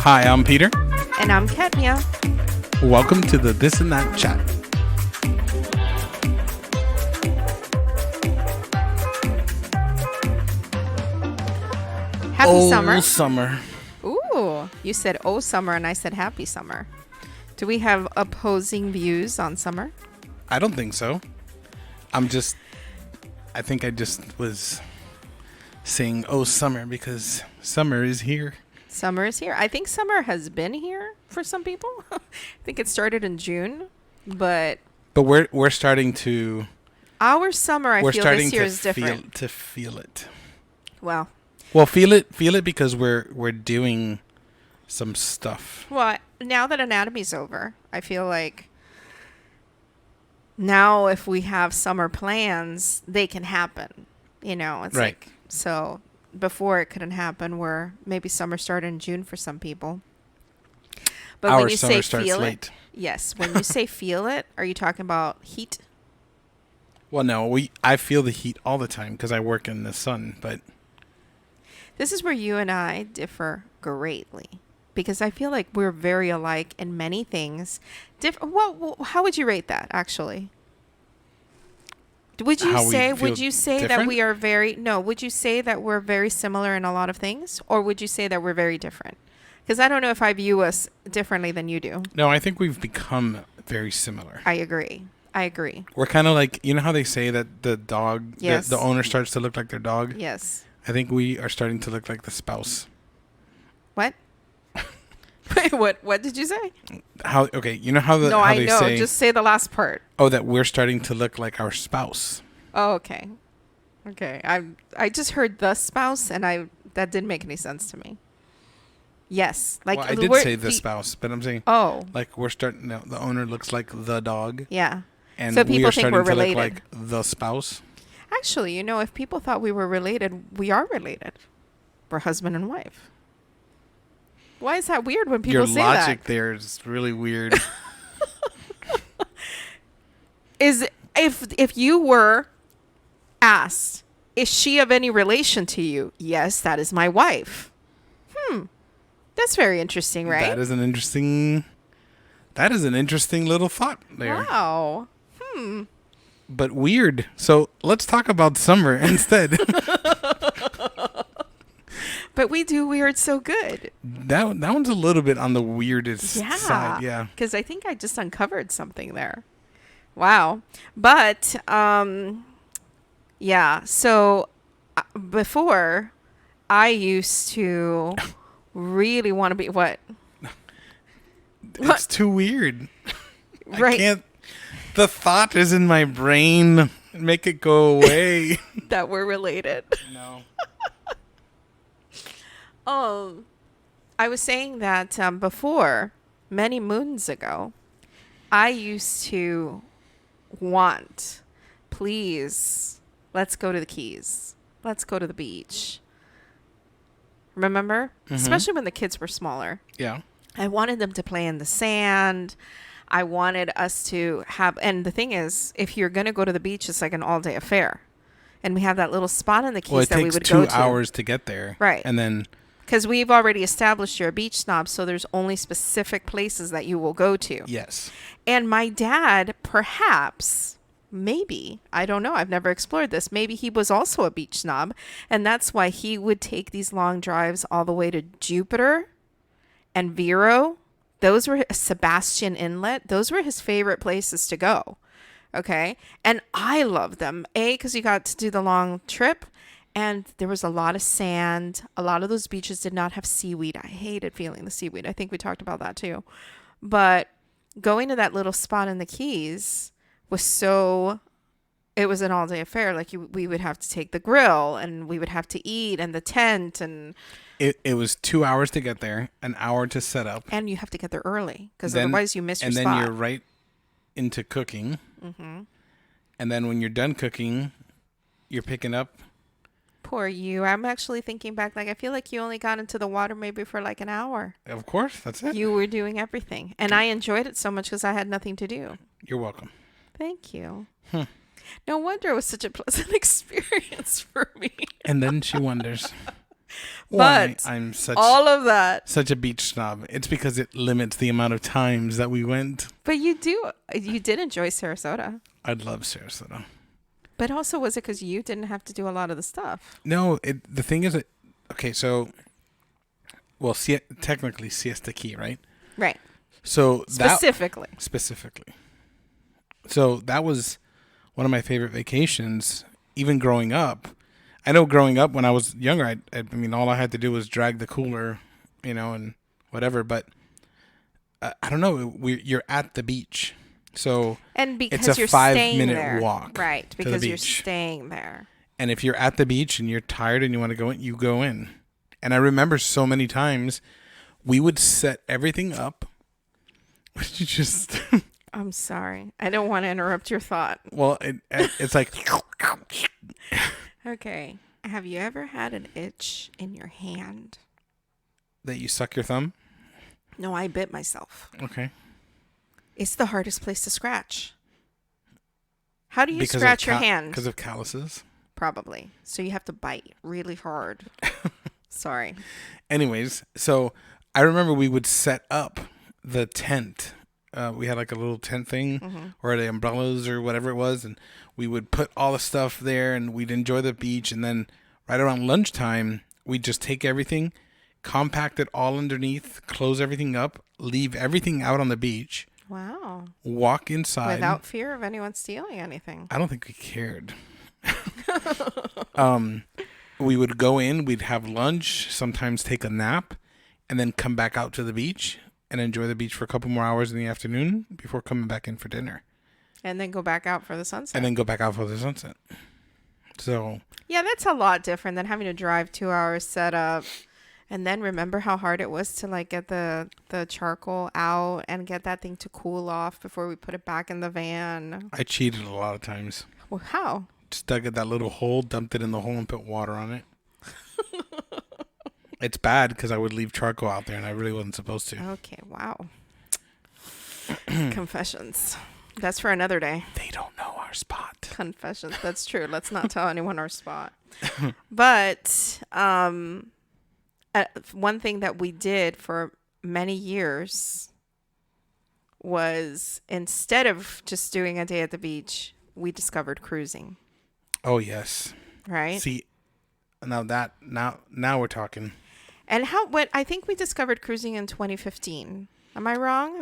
Hi, I'm Peter. And I'm Ketnia. Welcome to the This and That Chat. Happy summer. Summer. Ooh, you said oh summer and I said happy summer. Do we have opposing views on summer? I don't think so. I think I just was saying oh summer because summer is here. Summer is here. I think summer has been here for some people. I think it started in June, but we're starting to. Our summer, I feel this year is different. To feel it. Well, feel it because we're doing some stuff. Well, now that anatomy's over, I feel like now if we have summer plans, they can happen. You know, it's right. like so. Before it couldn't happen, where maybe summer started in June for some people. But Our when you summer say starts feel late. it, yes. When you say feel it, are you talking about heat? Well, no, I feel the heat all the time because I work in the sun. But this is where you and I differ greatly, because I feel like we're very alike in many things. How would you rate that, actually? Would you say different? that we are would you say that we're very similar in a lot of things, or would you say that we're very different? Because I don't know if I view us differently than you do. No, I think we've become very similar. I agree. We're kind of like, you know how they say that the dog, yes. the owner starts to look like their dog? Yes. I think we are starting to look like the spouse. What? Wait, what did you say? You know how no, how I they know. say, just say the last part. Oh, that we're starting to look like our spouse. Oh, okay. I just heard the spouse, and that didn't make any sense to me. Yes, like I did say the spouse, but I'm saying like we're starting. No, the owner looks like the dog. Yeah, and so people think we're related. To look like the spouse. Actually, if people thought we were related, we are related. We're husband and wife. Why is that weird when people say that? Your logic there is really weird. If you were asked, is she of any relation to you? Yes, that is my wife. That's very interesting, right? That is an interesting little thought there. Wow. But weird. So let's talk about summer instead. But we do weird so good. That one's a little bit on the weirdest side. Yeah. Because I think I just uncovered something there. Wow. But, yeah. So before, I used to really want to be what? It's too weird. Right. I can't. The thought is in my brain. Make it go away. That we're related. No. Oh, I was saying that before, many moons ago, I used to want, please, let's go to the Keys. Let's go to the beach. Remember? Mm-hmm. Especially when the kids were smaller. Yeah. I wanted them to play in the sand. I wanted us to have, and the thing is, if you're going to go to the beach, it's like an all-day affair. And we have that little spot in the Keys that we would go to. It takes 2 hours to get there. Right. And then... Because we've already established you're a beach snob, so there's only specific places that you will go to. Yes. And my dad, perhaps, maybe, I don't know, I've never explored this, maybe he was also a beach snob, and that's why he would take these long drives all the way to Jupiter and Vero. Those were Sebastian Inlet. Those were his favorite places to go. Okay? And I love them, because you got to do the long trip. And there was a lot of sand. A lot of those beaches did not have seaweed. I hated feeling the seaweed. I think we talked about that too. But going to that little spot in the Keys it was an all-day affair. Like we would have to take the grill, and we would have to eat, and the tent, and... It was 2 hours to get there, an hour to set up. And you have to get there early, because otherwise you miss your spot. And then you're right into cooking. Mm-hmm. And then when you're done cooking, you're picking up... Poor you. I'm actually thinking back, like, I feel like you only got into the water maybe for like an hour. Of course, that's it. You were doing everything. And I enjoyed it so much because I had nothing to do. You're welcome. Thank you. No wonder it was such a pleasant experience for me. And then she wonders. Why But I'm all of that. such a beach snob? It's because it limits the amount of times that we went. But you did enjoy Sarasota. I'd love Sarasota. But also, was it because you didn't have to do a lot of the stuff? No, the thing is, okay, so, well, technically Siesta Key, right? Right. So Specifically. So that was one of my favorite vacations, even growing up. I know growing up when I was younger, I mean, all I had to do was drag the cooler, and whatever. But I don't know. You're at the beach. So And because it's a you're 5-minute there. walk. Right. Because you're beach. staying there. And if you're at the beach and you're tired and you want to go in, you go in. And I remember so many times we would set everything up. Which you just... I'm sorry. I don't want to interrupt your thought. Well, it's like... Okay. Have you ever had an itch in your hand? That you suck your thumb? No, I bit myself. Okay. It's the hardest place to scratch. How do you scratch your hand? Because of calluses. Probably. So you have to bite really hard. Sorry. Anyways, so I remember we would set up the tent. We had like a little tent thing or the umbrellas or whatever it was. And we would put all the stuff there and we'd enjoy the beach. And then right around lunchtime, we'd just take everything, compact it all underneath, close everything up, leave everything out on the beach. Wow. Walk inside. Without fear of anyone stealing anything. I don't think we cared. We would go in, we'd have lunch, sometimes take a nap, and then come back out to the beach and enjoy the beach for a couple more hours in the afternoon before coming back in for dinner. And then go back out for the sunset. So yeah, that's a lot different than having to drive 2 hours, set up, and then remember how hard it was to like get the charcoal out and get that thing to cool off before we put it back in the van. I cheated a lot of times. Well, how? Just dug at that little hole, dumped it in the hole, and put water on it. It's bad because I would leave charcoal out there, and I really wasn't supposed to. Okay, wow. Confessions. That's for another day. They don't know our spot. Confessions. That's true. Let's not tell anyone our spot. But one thing that we did for many years was instead of just doing a day at the beach, we discovered cruising. Oh, yes. Right? See, now we're talking. And I think we discovered cruising in 2015. Am I wrong?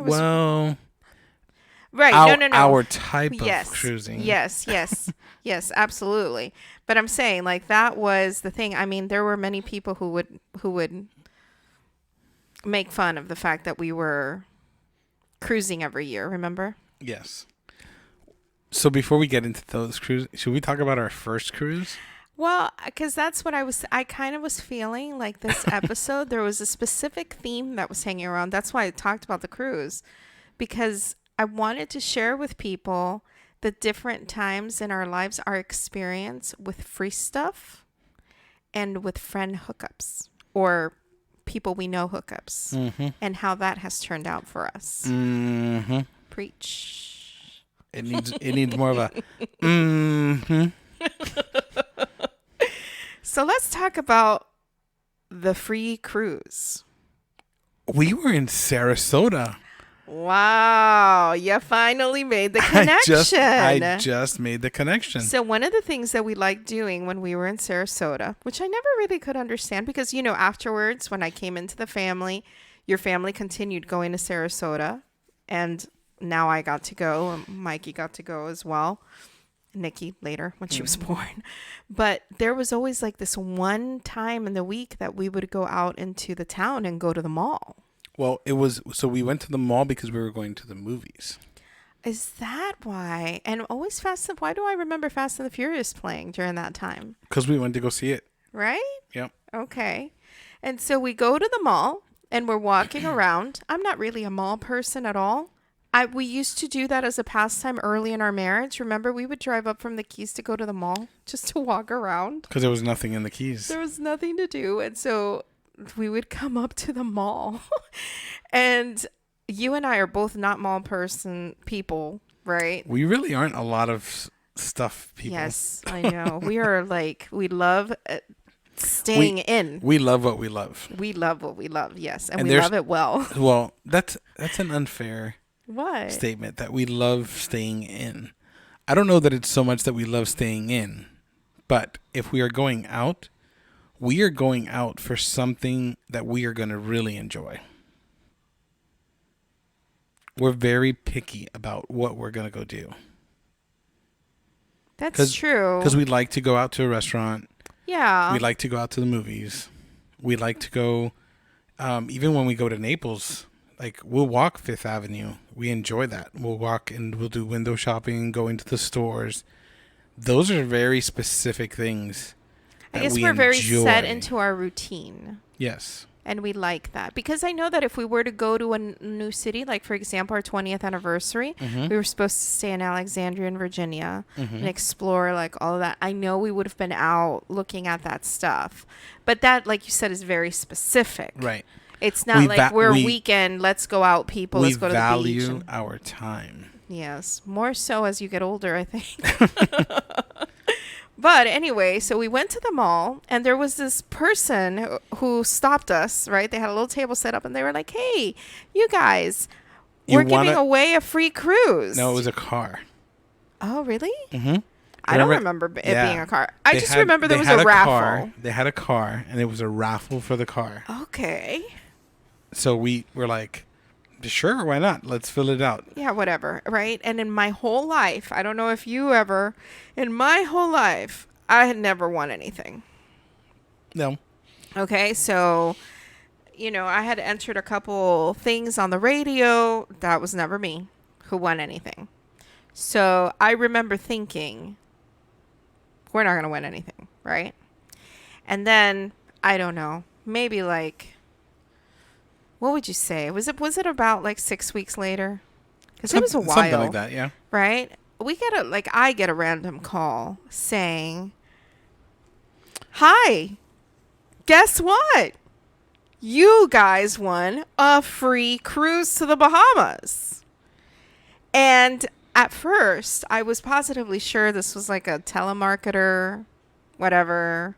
Right. No. Our type of cruising. Yes. Yes, absolutely. But I'm saying like that was the thing. I mean, there were many people who would make fun of the fact that we were cruising every year, remember? Yes. So before we get into those cruises, should we talk about our first cruise? Well, because that's what I kind of was feeling like this episode. There was a specific theme that was hanging around. That's why I talked about the cruise, because I wanted to share with people the different times in our lives, our experience with free stuff and with friend hookups or people we know hookups and how that has turned out for us. Mm-hmm. Preach. It needs more of a mm-hmm. So let's talk about the free cruise. We were in Sarasota. Wow, you finally made the connection. I just made the connection. So one of the things that we liked doing when we were in Sarasota, which I never really could understand because, afterwards when I came into the family, your family continued going to Sarasota and now I got to go. And Mikey got to go as well. Nikki later when she was born. But there was always like this one time in the week that we would go out into the town and go to the mall. Well, so we went to the mall because we were going to the movies. Is that why? And always why do I remember Fast and the Furious playing during that time? Because we went to go see it. Right? Yep. Okay. And so we go to the mall and we're walking around. I'm not really a mall person at all. We used to do that as a pastime early in our marriage. Remember, we would drive up from the Keys to go to the mall just to walk around. Because there was nothing in the Keys. There was nothing to do. And so we would come up to the mall. And you and I are both not mall people, right? We really aren't a lot of stuff people. Yes, I know. We are we love staying in. We love what we love. We love what we love, yes. And we there's- love it well. Well, that's an unfair What? statement that we love staying in. I don't know that it's so much that we love staying in, but if we are going out, we are going out for something that we are going to really enjoy. We're very picky about what we're going to go do. That's true. Because we like to go out to a restaurant. Yeah. We like to go out to the movies. We like to go, even when we go to Naples, like we'll walk Fifth Avenue. We enjoy that. We'll walk and we'll do window shopping, go into the stores. Those are very specific things. I guess we're very set into our routine. Yes. And we like that. Because I know that if we were to go to a new city, like, for example, our 20th anniversary, we were supposed to stay in Alexandria in Virginia and explore, like, all of that. I know we would have been out looking at that stuff. But that, like you said, is very specific. Right. It's not we're weekend, let's go out, people, let's go to the beach. We value our time. Yes. More so as you get older, I think. But anyway, so we went to the mall, and there was this person who stopped us, right? They had a little table set up, and they were like, hey, you guys, we're giving away a free cruise. No, it was a car. Oh, really? Mm-hmm. I don't remember it being a car. I just remember there was a raffle. They had a car, and it was a raffle for the car. Okay. So we were like, sure, why not? Let's fill it out. Yeah, whatever, right? And in my whole life, I don't know if you ever, in my whole life, I had never won anything. No. Okay, so, I had entered a couple things on the radio. That was never me who won anything. So I remember thinking, we're not going to win anything, right? And then, I don't know, maybe like... What would you say? Was it about like 6 weeks later? Because it was a while. Something like that, yeah. Right? I get a random call saying, hi, guess what? You guys won a free cruise to the Bahamas. And at first, I was positively sure this was like a telemarketer, whatever.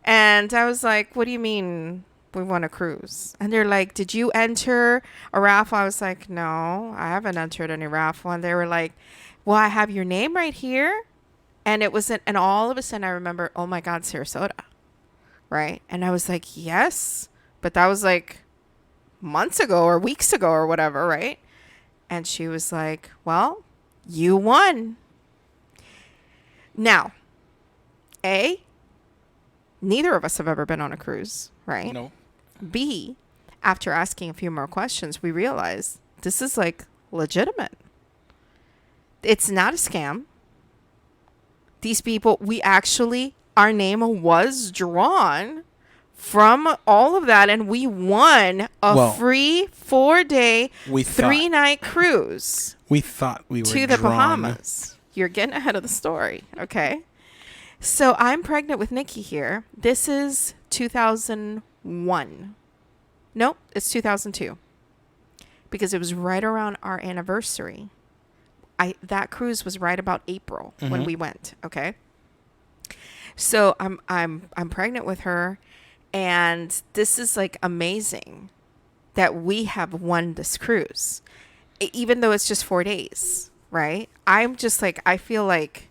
And I was like, what do you mean? We won a cruise? And they're like, did you enter a raffle? I was like, no, I haven't entered any raffle. And they were like, well, I have your name right here. And it wasn't, and all of a sudden I remember, oh my God, Sarasota. Right. And I was like, yes, but that was like months ago or weeks ago or whatever. Right. And she was like, well, you won. Now, neither of us have ever been on a cruise, right? No. B, after asking a few more questions, we realized this is like legitimate. It's not a scam. These people, our name was drawn from all of that, and we won a free 4-day, 3-night cruise. We thought we were to the Bahamas. You're getting ahead of the story, okay? So I'm pregnant with Nikki here. This is 2001. Nope, it's 2002. Because it was right around our anniversary. That cruise was right about April when we went, okay? So I'm pregnant with her, and this is like amazing that we have won this cruise. Even though it's just 4 days, right? I'm just like, I feel like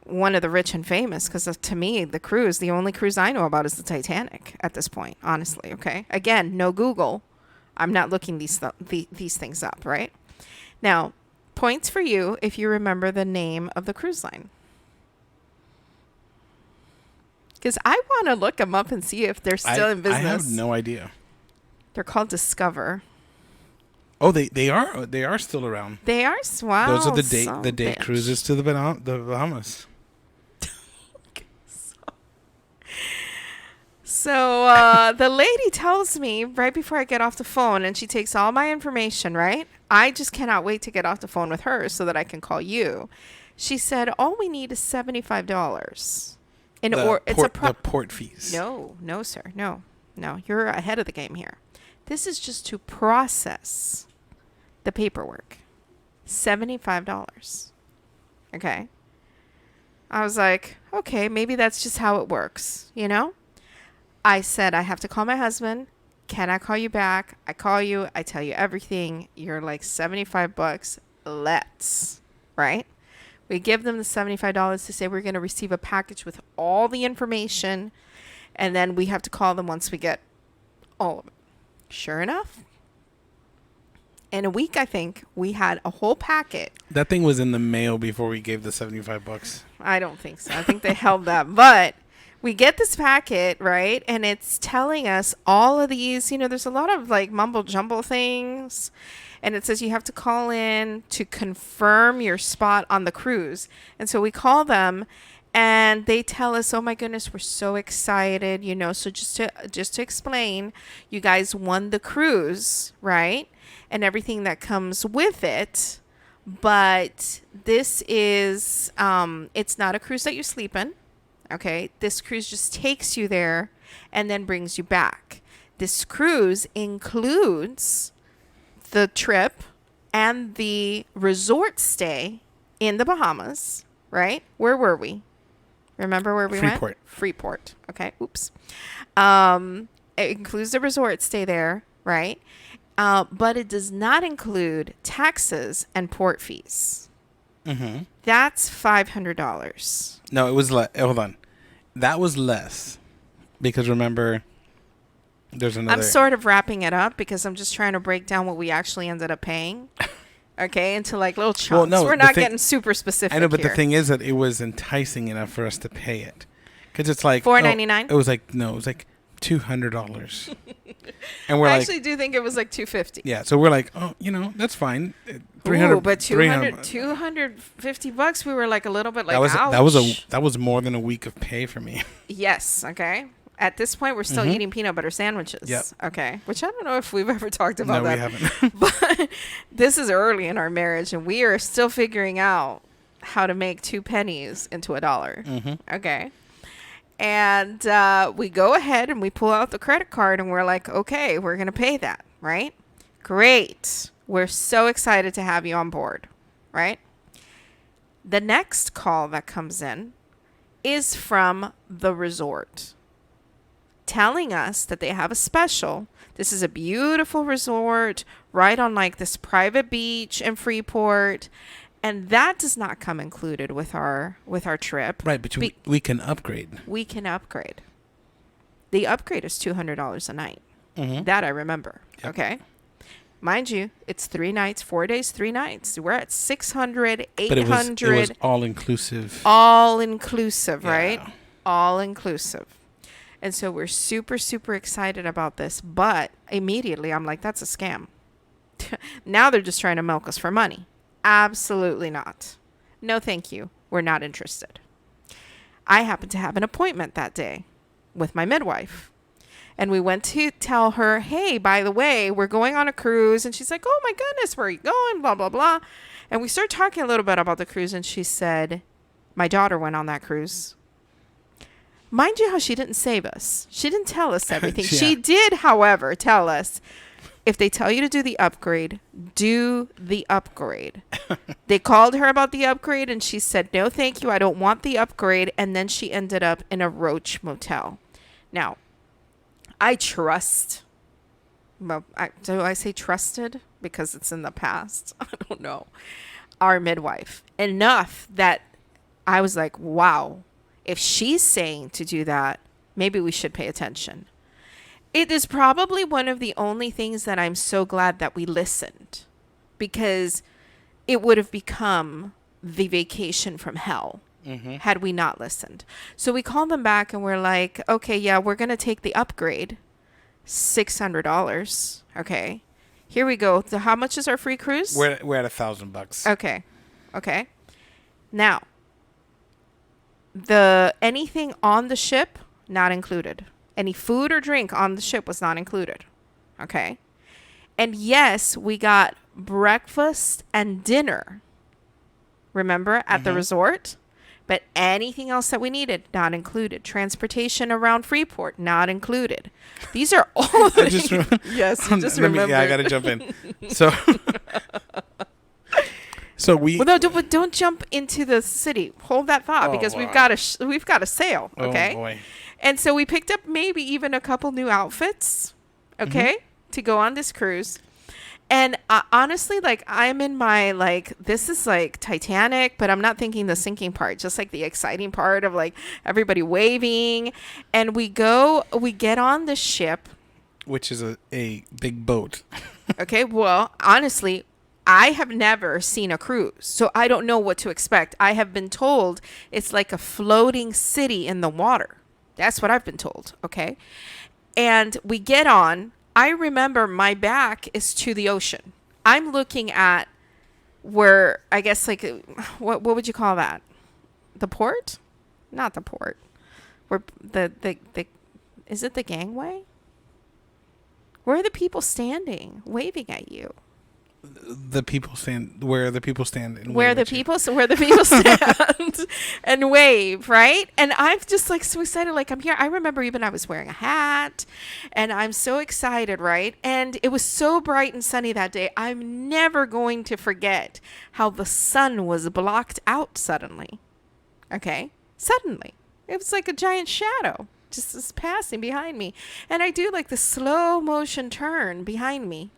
one of the rich and famous, because to me, the only cruise I know about is the Titanic at this point, honestly, okay? Again, no Google. I'm not looking these things up, right? Now, points for you if you remember the name of the cruise line. Because I want to look them up and see if they're still in business. I have no idea. They're called Discover. Oh, they are still around. They are. Wow. Those are the day cruises to the Bahamas. So the lady tells me right before I get off the phone, and she takes all my information, right? I just cannot wait to get off the phone with her so that I can call you. She said, all we need is $75. The port fees. No, sir. No. You're ahead of the game here. This is just to process the paperwork. $75. Okay. I was like, okay, maybe that's just how it works, you know? I said, I have to call my husband. Can I call you back? I call you. I tell you everything. You're like $75. Let's. Right? We give them the $75 to say we're going to receive a package with all the information. And then we have to call them once we get all of it. Sure enough, in a week, I think, we had a whole packet. That thing was in the mail before we gave the $75. I don't think so. I think they held that. But we get this packet, right? And it's telling us all of these, there's a lot of like mumble jumble things. And it says you have to call in to confirm your spot on the cruise. And so we call them and they tell us, oh my goodness, we're so excited, So just to explain, you guys won the cruise, right? And everything that comes with it. But this is, it's not a cruise that you sleep in. Okay. This cruise just takes you there and then brings you back. This cruise includes the trip and the resort stay in the Bahamas, right? Where were we? Remember where we went? Freeport. Okay. Oops. It includes the resort stay there, right? But it does not include taxes and port fees. Mm-hmm. That's $500. No, it was hold on. That was less because remember, there's another. I'm sort of wrapping it up because I'm just trying to break down what we actually ended up paying. Okay, into like little chunks. Well, no, we're not getting super specific. I know, but here. The thing is that it was enticing enough for us to pay it because it's like $4.99. It was like $200. And I actually do think it was like $250. Yeah, so we're like, that's fine. 300, but $250. We were like a little bit like, ouch. That was more than a week of pay for me. Yes. Okay. At this point, we're still eating peanut butter sandwiches. Yep. Okay. Which I don't know if we've ever talked about that. No, we haven't. But this is early in our marriage, and we are still figuring out how to make 2 pennies into $1. Mm-hmm. Okay. And we go ahead and we pull out the credit card, and we're like, okay, we're going to pay that, right? Great. We're so excited to have you on board, right? The next call that comes in is from the resort, telling us that they have a special. This is a beautiful resort right on like this private beach in Freeport, and that does not come included with our trip. Right, but we can upgrade. We can upgrade. The upgrade is $200 a night. Mm-hmm. That I remember. Yep. Okay. Mind you, it's 3 nights, 4 days, 3 nights. We're at $600, $800. But it was all inclusive. All inclusive, Yeah. right? All inclusive. And so we're super, super excited about this. But immediately I'm like, that's a scam. Now they're just trying to milk us for money. Absolutely not. No, thank you. We're not interested. I happened to have an appointment that day with my midwife. And we went to tell her, hey, by the way, we're going on a cruise. And she's like, oh, my goodness, where are you going? Blah, blah, blah. And we started talking a little bit about the cruise. And she said, my daughter went on that cruise. Mind you how she didn't save us. She didn't tell us everything. Yeah. She did, however, tell us, if they tell you to do the upgrade, do the upgrade. They called her about the upgrade. And she said, no, thank you. I don't want the upgrade. And then she ended up in a Roach motel. Now, I trust. Well, do I say trusted? Because it's in the past. I don't know. Our midwife. Enough that I was like, wow, if she's saying to do that, maybe we should pay attention. It is probably one of the only things that I'm so glad that we listened. Because it would have become the vacation from hell. Mm-hmm. Had we not listened. So we called them back and we're like, okay, yeah, we're going to take the upgrade. $600. Okay. Here we go. So how much is our free cruise? We're at $1,000. Okay. Now, anything on the ship, not included. Any food or drink on the ship was not included. Okay. And yes, we got breakfast and dinner. Remember, at the resort? But anything else that we needed, not included. Transportation around Freeport, not included. These are all the Yes, you just remember. Yeah, I got to jump in. So So we. Well, no, don't jump into the city. Hold that thought because we've got to sail. Okay. Oh boy. And so we picked up maybe even a couple new outfits. Okay, to go on this cruise. And honestly, like I'm in my like this is like Titanic, but I'm not thinking the sinking part, just like the exciting part of like everybody waving. And we get on the ship, which is a big boat. Okay, well, honestly, I have never seen a cruise, so I don't know what to expect. I have been told it's like a floating city in the water. That's what I've been told, okay? And we get on. I remember my back is to the ocean. I'm looking at where, I guess, like, what would you call that? The port? Not the port. Where is it the gangway? Where are the people standing, waving at you? The people stand where the people stand and where the people stand and wave, right? And I'm just like so excited, like I'm here. I remember even I was wearing a hat, and I'm so excited, right? And it was so bright and sunny that day. I'm never going to forget how the sun was blocked out suddenly. Okay, suddenly it was like a giant shadow just passing behind me, and I do like the slow motion turn behind me.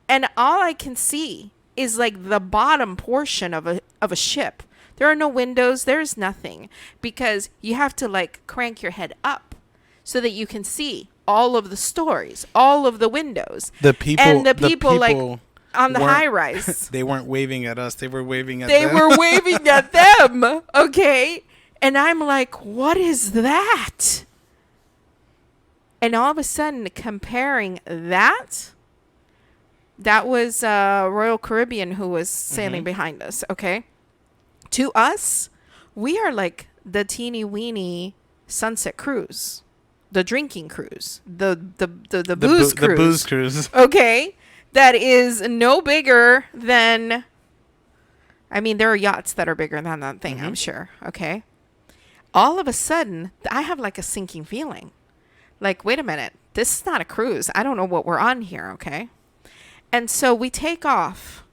And all I can see is like the bottom portion of a ship. There are no windows. There's nothing because you have to like crank your head up so that you can see all of the stories, all of the windows. The people like on the high rise. They weren't waving at us. They were waving at them. They were waving at them. Okay. And I'm like, what is that? And all of a sudden comparing that was Royal Caribbean who was sailing behind us, okay? To us, we are like the teeny weeny sunset cruise, the drinking cruise, the booze cruise. The booze cruise. Okay? That is no bigger than, I mean, there are yachts that are bigger than that thing, I'm sure, okay? All of a sudden, I have like a sinking feeling. Like, wait a minute, this is not a cruise. I don't know what we're on here, okay? And so we take off,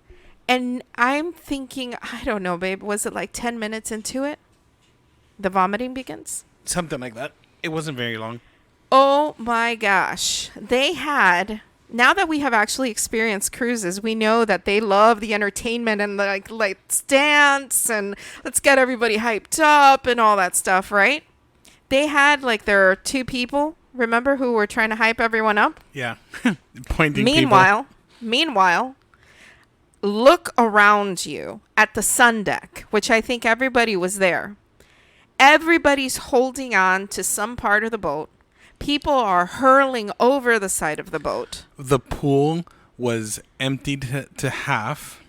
and I'm thinking, I don't know, babe, was it like 10 minutes into it? The vomiting begins? Something like that. It wasn't very long. Oh my gosh. They had, now that we have actually experienced cruises, we know that they love the entertainment and like let's dance and let's get everybody hyped up and all that stuff, right? They had like there are two people, remember, who were trying to hype everyone up? Yeah. Pointing Meanwhile, look around you at the sun deck, which I think everybody was there. Everybody's holding on to some part of the boat. People are hurling over the side of the boat. The pool was emptied to half,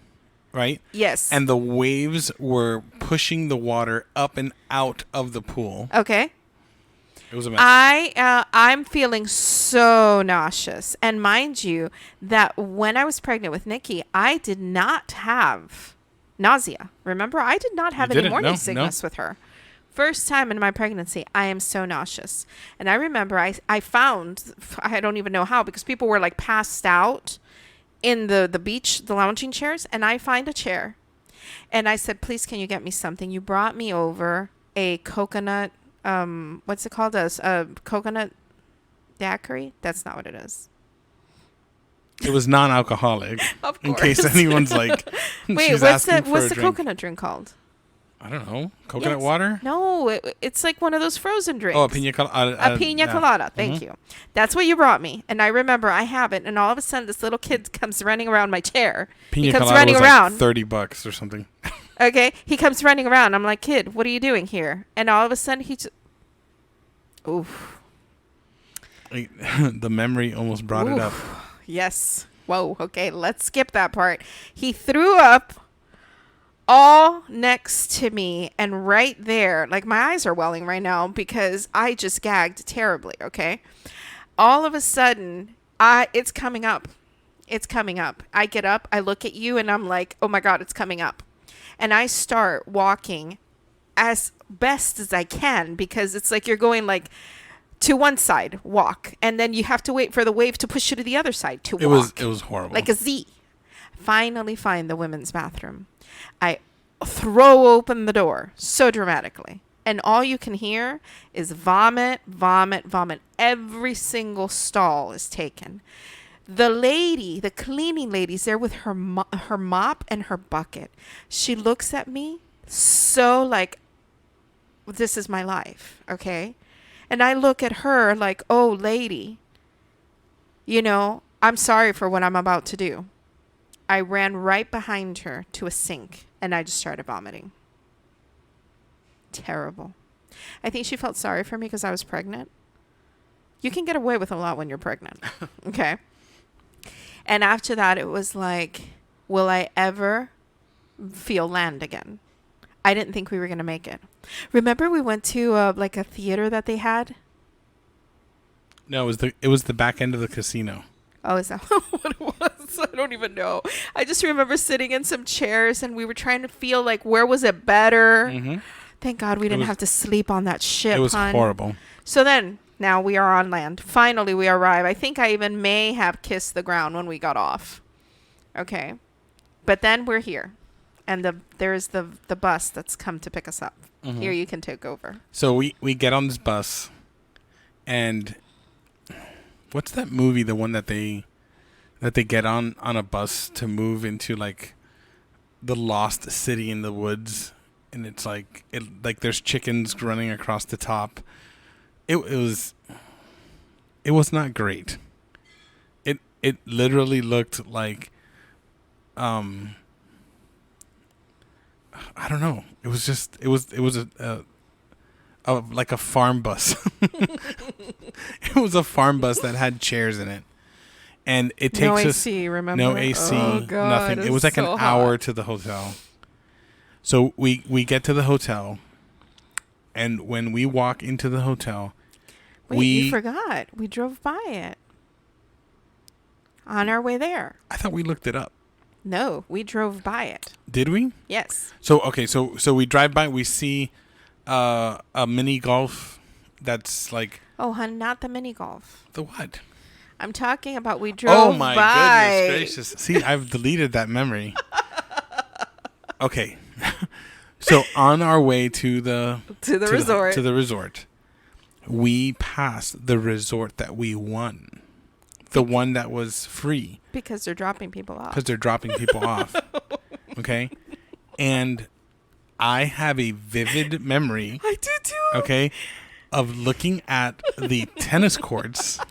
right? Yes. And the waves were pushing the water up and out of the pool. Okay. It was a mess. I'm feeling so nauseous. And mind you, that when I was pregnant with Nikki, I did not have nausea. Remember, I did not have any morning sickness with her. First time in my pregnancy, I am so nauseous. And I remember I found, I don't even know how, because people were like passed out in the beach, the lounging chairs. And I find a chair. And I said, please, can you get me something? You brought me over a coconut, what's it called? A coconut daiquiri? That's not what it is. It was non-alcoholic. Of course. In case anyone's like, wait, what's the coconut drink called? I don't know. Coconut water? No, it's like one of those frozen drinks. Oh, a pina colada. A pina colada. Thank you. That's what you brought me. And I remember I have it. And all of a sudden, this little kid comes running around my chair. Pina colada was like $30 or something. Okay. He comes running around. I'm like, kid, what are you doing here? And all of a sudden, he just... Oof. The memory almost brought it up. Yes. Whoa. Okay. Let's skip that part. He threw up all next to me and right there. Like, my eyes are welling right now because I just gagged terribly. Okay. All of a sudden, it's coming up. It's coming up. I get up. I look at you and I'm like, oh my God, it's coming up. And I start walking as best as I can because it's like you're going like to one side, walk, and then you have to wait for the wave to push you to the other side to walk. It was horrible. Like a Z. Finally find the women's bathroom. I throw open the door so dramatically. And all you can hear is vomit, vomit, vomit. Every single stall is taken. The lady, the cleaning lady's there with her mop and her bucket. She looks at me so like, this is my life, okay? And I look at her like, oh, lady, you know, I'm sorry for what I'm about to do. I ran right behind her to a sink and I just started vomiting. Terrible. I think she felt sorry for me because I was pregnant. You can get away with a lot when you're pregnant. Okay. And after that, it was like, will I ever feel land again? I didn't think we were going to make it. Remember we went to like a theater that they had? No, it was the back end of the casino. Oh, is that what it was? I don't even know. I just remember sitting in some chairs and we were trying to feel like, where was it better? Mm-hmm. Thank God we didn't have to sleep on that ship. It was horrible. So then, now we are on land. Finally, we arrive. I think I even may have kissed the ground when we got off. Okay. But then we're here. And there's the bus that's come to pick us up. Mm-hmm. Here, you can take over. So we get on this bus. And what's that movie, the one that they get on a bus to move into like the lost city in the woods? And it's like there's chickens running across the top. It was not great. It literally looked like I don't know. It was a like a farm bus. It was a farm bus that had chairs in it. And it takes no us AC, remember? no AC, oh, God, nothing. It was like so an hour to the hotel. So we get to the hotel, and when we walk into the hotel, Wait, you forgot. We drove by it on our way there. I thought we looked it up. No, we drove by it. Did we? Yes. So okay, so we drive by, we see a mini golf that's like. Oh, hun, not the mini golf. The what? I'm talking about we drove by. Oh my goodness gracious! See, I've deleted that memory. Okay. So on our way to the resort, we passed the resort that we won, the one that was free because they're dropping people off. Okay, and I have a vivid memory. I do too. Okay, of looking at the tennis courts,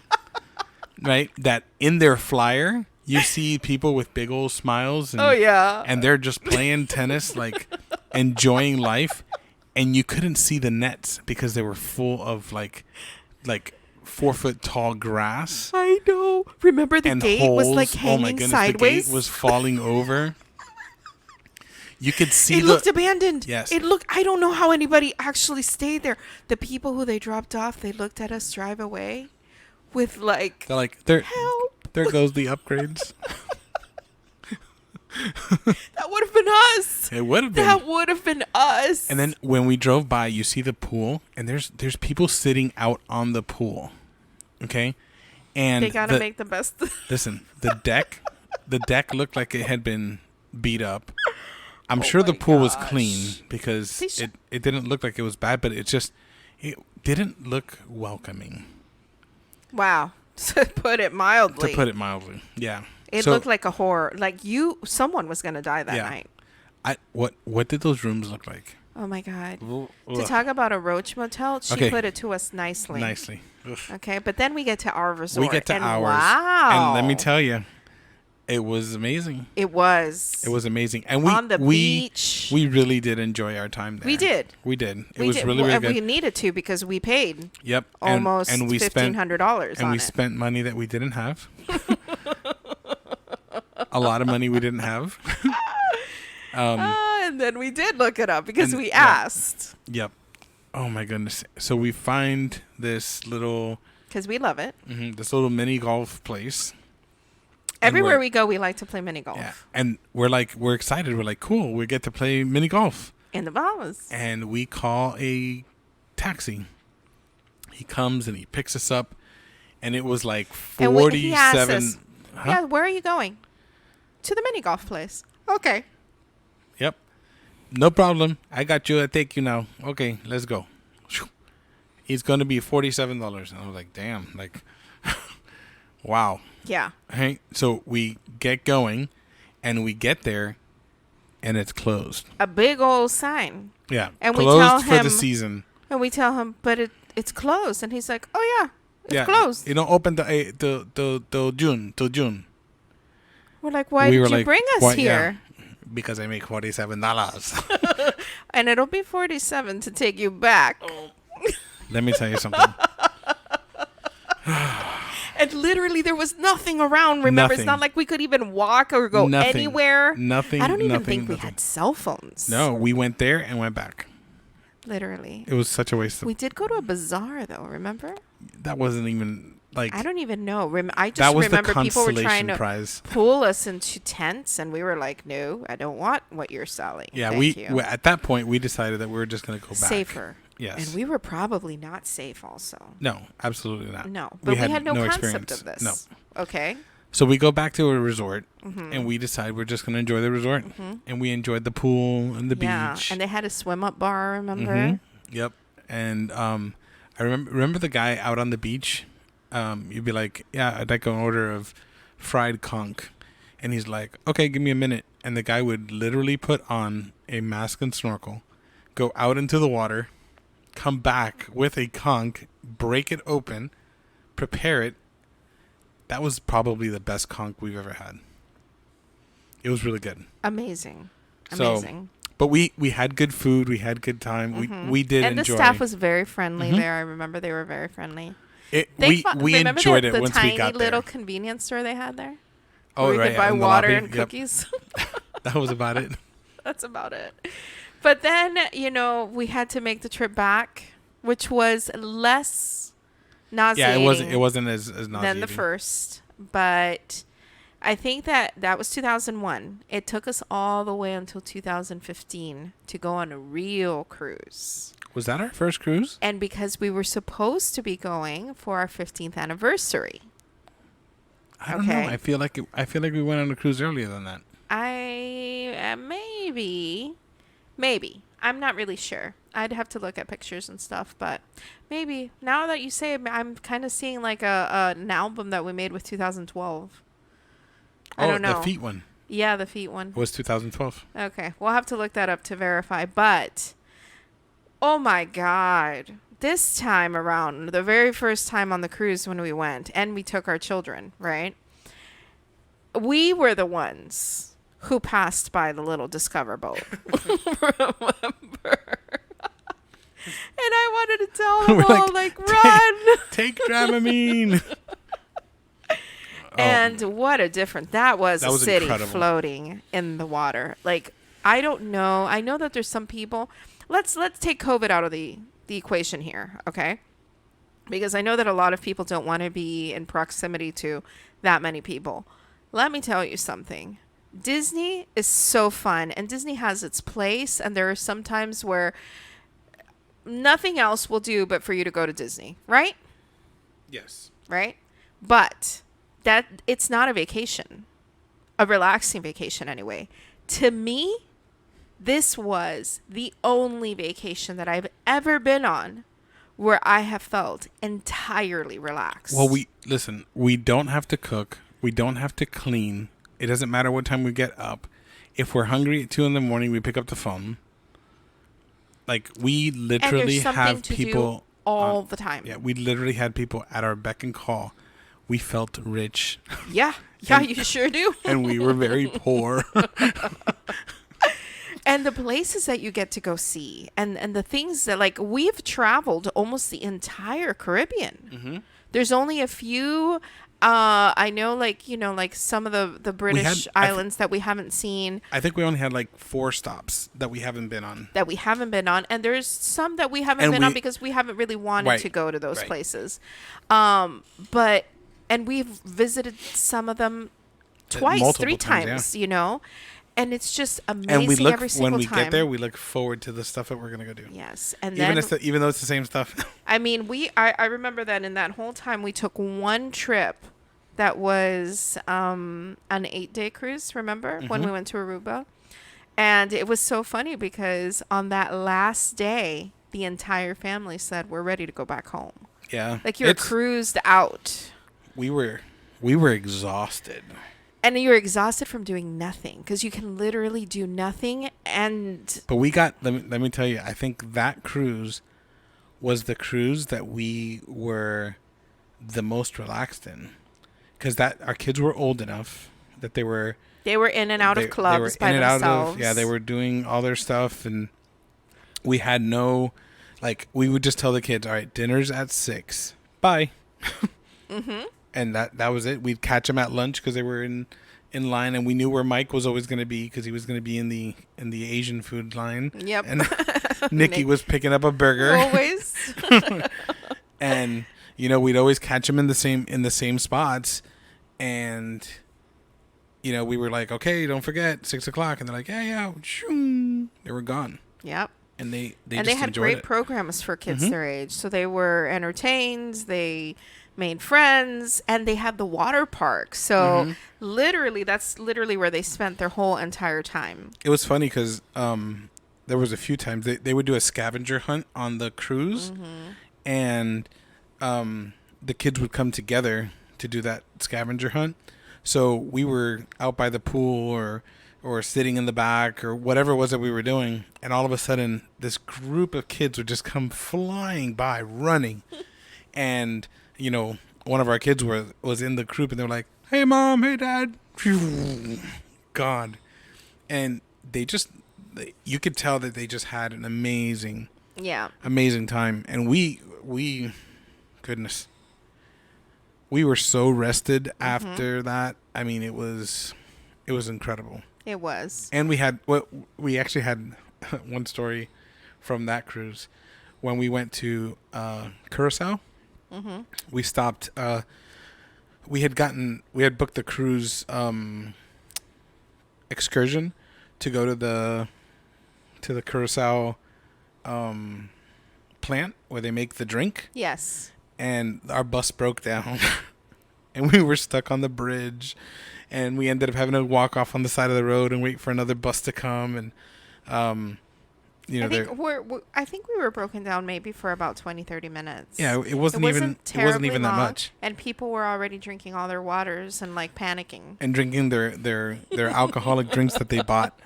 right? That in their flyer. You see people with big old smiles. And, oh, yeah. And they're just playing tennis, like enjoying life. And you couldn't see the nets because they were full of like 4 foot tall grass. I know. Remember the gate holes. was like hanging oh my goodness, sideways? The gate was falling over. You could see it looked abandoned. Yes. It looked, I don't know how anybody actually stayed there. The people who they dropped off, they looked at us drive away with like, they're like, help. There goes the upgrades. That would have been us. It would have been. That would have been us. And then when we drove by, you see the pool, and there's people sitting out on the pool. Okay? And they gotta make the best. Listen, the deck looked like it had been beat up. I'm sure the pool was clean because it didn't look like it was bad, but it didn't look welcoming. Wow. To put it mildly. Yeah. It looked like a horror. Like someone was going to die that night. What did those rooms look like? Oh my God. Ugh. To talk about a roach motel, she put it to us nicely. Ugh. Okay, but then we get to our resort. We get to ours. Wow. And let me tell you, it was amazing. It was. It was amazing. And on the beach. We really did enjoy our time there. We did. It was really, really good. We needed to because we paid. Yep. Almost $1,500 And we spent money that we didn't have. A lot of money we didn't have. And then we did look it up because we asked. Yep. Oh my goodness. So we find this little. Because we love it. Mm-hmm, this little mini golf place. Everywhere we go, we like to play mini golf. Yeah. And we're excited. We're like, cool. We get to play mini golf. In the Bahamas. And we call a taxi. He comes and he picks us up. And it was like 47. Yeah, where are you going? to the mini golf place. Okay. Yep. No problem. I got you. I take you now. Okay, let's go. It's going to be $47. And I was like, damn. Like, wow. Yeah. Hey, so we get going, and we get there, and it's closed. A big old sign. Yeah. And closed we tell for him, the season. And we tell him, but it's closed. And he's like, oh, yeah. It's closed. You don't open till June. We're like, why did you bring us here? Yeah, because I make $47. And it'll be 47 to take you back. Let me tell you something. And literally there was nothing around. Remember, It's not like we could even walk or go anywhere. Nothing. I don't even think we had cell phones. No, we went there and went back. Literally. It was such a waste of... We did go to a bazaar, though, remember? That wasn't even, like... I don't even know. I just remember people were trying to pull us into tents, and we were like, no, I don't want what you're selling. Yeah, Thank you. at that point, we decided that we were just going to go back. Safer. Yes. And we were probably not safe also. No, absolutely not. No, but we had no concept of this. No. Okay. So we go back to a resort, and we decide we're just going to enjoy the resort. And we enjoyed the pool and the beach. And they had a swim-up bar, remember? Yep. And I remember the guy out on the beach. You'd be like, yeah, I'd like an order of fried conch. And he's like, okay, give me a minute. And the guy would literally put on a mask and snorkel, go out into the water, come back with a conch, break it open, prepare it. That was probably the best conch we've ever had. It was really good. Amazing. So, but we had good food. We had good time. We did enjoy. And the staff was very friendly there. I remember they were very friendly. We enjoyed it once we got there. The tiny little convenience store they had there? Oh, where you could buy water and cookies. That was about it. That's about it. But then, we had to make the trip back, which was less nauseating. Yeah, it wasn't as nauseating than the first. But I think that was 2001. It took us all the way until 2015 to go on a real cruise. Was that our first cruise? And because we were supposed to be going for our 15th anniversary. I don't know. I feel like we went on a cruise earlier than that. Maybe. I'm not really sure. I'd have to look at pictures and stuff, but maybe. Now that you say it, I'm kind of seeing like an album that we made with 2012. I don't know. The feet one. Yeah, the feet one. Was 2012. Okay. We'll have to look that up to verify, but oh my God. This time around, the very first time on the cruise when we went, and we took our children, right? We were the ones who passed by the little Discover boat. Remember? And I wanted to tell them all, run! Take Dramamine! And what a difference. That was a city incredible. Floating in the water. Like, I don't know. I know that there's some people. Let's take COVID out of the equation here, okay? Because I know that a lot of people don't want to be in proximity to that many people. Let me tell you something. Disney is so fun, and Disney has its place, and there are some times where nothing else will do but for you to go to Disney, right? Yes. Right? But that it's not a vacation, a relaxing vacation anyway. To me, this was the only vacation that I've ever been on where I have felt entirely relaxed. Well, we don't have to cook. We don't have to clean. It doesn't matter what time we get up. If we're hungry at 2 a.m, we pick up the phone. Like, we literally have people all the time. Yeah, we literally had people at our beck and call. We felt rich. Yeah, you sure do. And we were very poor. And the places that you get to go see, and the things that, like, we've traveled almost the entire Caribbean. Mm-hmm. There's only a few. I know, like some of the British islands that we haven't seen. I think we only had like 4 stops that we haven't been on. And there's some that we haven't been on because we haven't really wanted to go to those places. And we've visited some of them twice, 3 times, yeah. And it's just amazing every single time. When we get there, we look forward to the stuff that we're going to go do. Yes. And even though it's the same stuff. I mean, I remember that in that whole time we took one trip that was an 8-day cruise, remember? When we went to Aruba? And it was so funny because on that last day, the entire family said, we're ready to go back home. Yeah. Like you're cruised out. We were exhausted. And you're exhausted from doing nothing because you can literally do nothing. But we got, let me tell you, I think that cruise was the cruise that we were the most relaxed in. Because our kids were old enough that they were in and out of clubs by themselves. They were doing all their stuff. And we had no, like, we would just tell the kids, all right, dinner's at 6. Bye. Mm-hmm. And that was it. We'd catch them at lunch because they were in line, and we knew where Mike was always going to be because he was going to be in the Asian food line. Yep. And Nikki was picking up a burger. Always. And we'd always catch them in the same spots, and we were like, okay, don't forget 6 o'clock, and they're like, yeah, they were gone. Yep. And they had great programs for kids their age, so they were entertained. They made friends, and they had the water park. So literally, that's literally where they spent their whole entire time. It was funny because there was a few times they would do a scavenger hunt on the cruise, and the kids would come together to do that scavenger hunt. So we were out by the pool or sitting in the back or whatever it was that we were doing, and all of a sudden this group of kids would just come flying by, running, and one of our kids was in the group, and they were like, hey mom, hey dad, gone. And you could tell that they just had an amazing time. And we goodness, we were so rested after that. I mean, it was incredible. It was. And we actually had one story from that cruise when we went to Curacao. We stopped. We had booked the cruise excursion to go to the Curacao plant where they make the drink. Yes. And our bus broke down, and we were stuck on the bridge, and we ended up having to walk off on the side of the road and wait for another bus to come. And I think we were broken down maybe for about 20-30 minutes. Yeah, it wasn't even that much. And people were already drinking all their waters and like panicking and drinking their alcoholic drinks that they bought.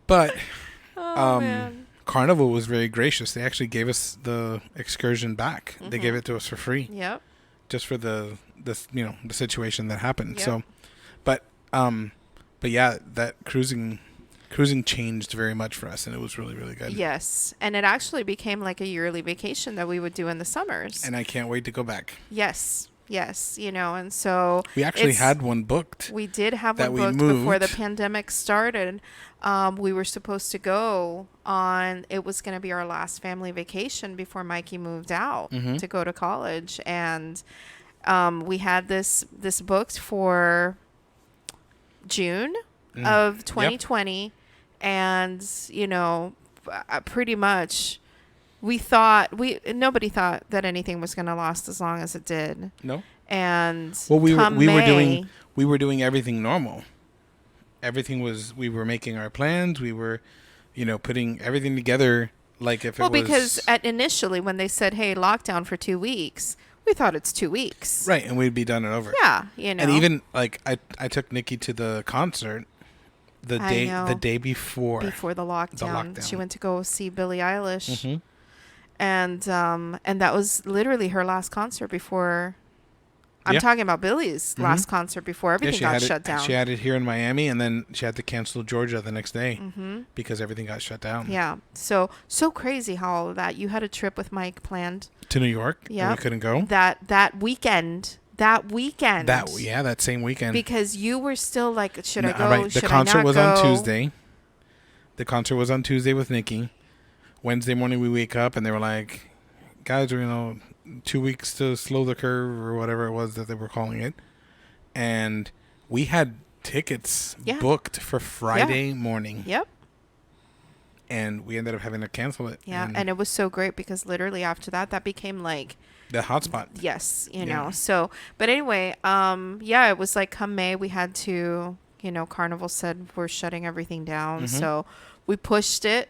But man. Carnival was very gracious. They actually gave us the excursion back. They gave it to us for free. Yep. Just for the situation that happened. Yep. So, but yeah, that cruising changed very much for us, and it was really, really good. Yes, and it actually became like a yearly vacation that we would do in the summers. And I can't wait to go back. Yes, and so we actually had one booked. We did have one booked before the pandemic started. We were supposed to go on. It was going to be our last family vacation before Mikey moved out to go to college, and we had this booked for June of 2020. Yep. And pretty much nobody thought that anything was going to last as long as it did. No. And we were doing everything normal. We were making our plans. We were, putting everything together like if it was. Well, because initially when they said, hey, lockdown for 2 weeks, we thought it's 2 weeks. Right. And we'd be done and over. Yeah. And even like I took Nikki to the concert the day before the lockdown. She went to go see Billie Eilish. And that was literally her last concert before. I'm talking about Billie's last concert before everything got shut down. She had it here in Miami, and then she had to cancel Georgia the next day because everything got shut down. Yeah. So crazy how all of that. You had a trip with Mike planned to New York. Yeah. We couldn't go. That weekend. That same weekend. Because you were still like, should I go? Right. The concert was on Tuesday. The concert was on Tuesday with Nikki. Wednesday morning we wake up and they were like, guys, 2 weeks to slow the curve or whatever it was that they were calling it. And we had tickets booked for Friday morning. Yep. and we ended up having to cancel it. Yeah, and it was so great because literally after that, that became like the hotspot. yes, you Yeah. know. So, but anyway, yeah, it was like come May, we had to, you know, Carnival said we're shutting everything down, so we pushed it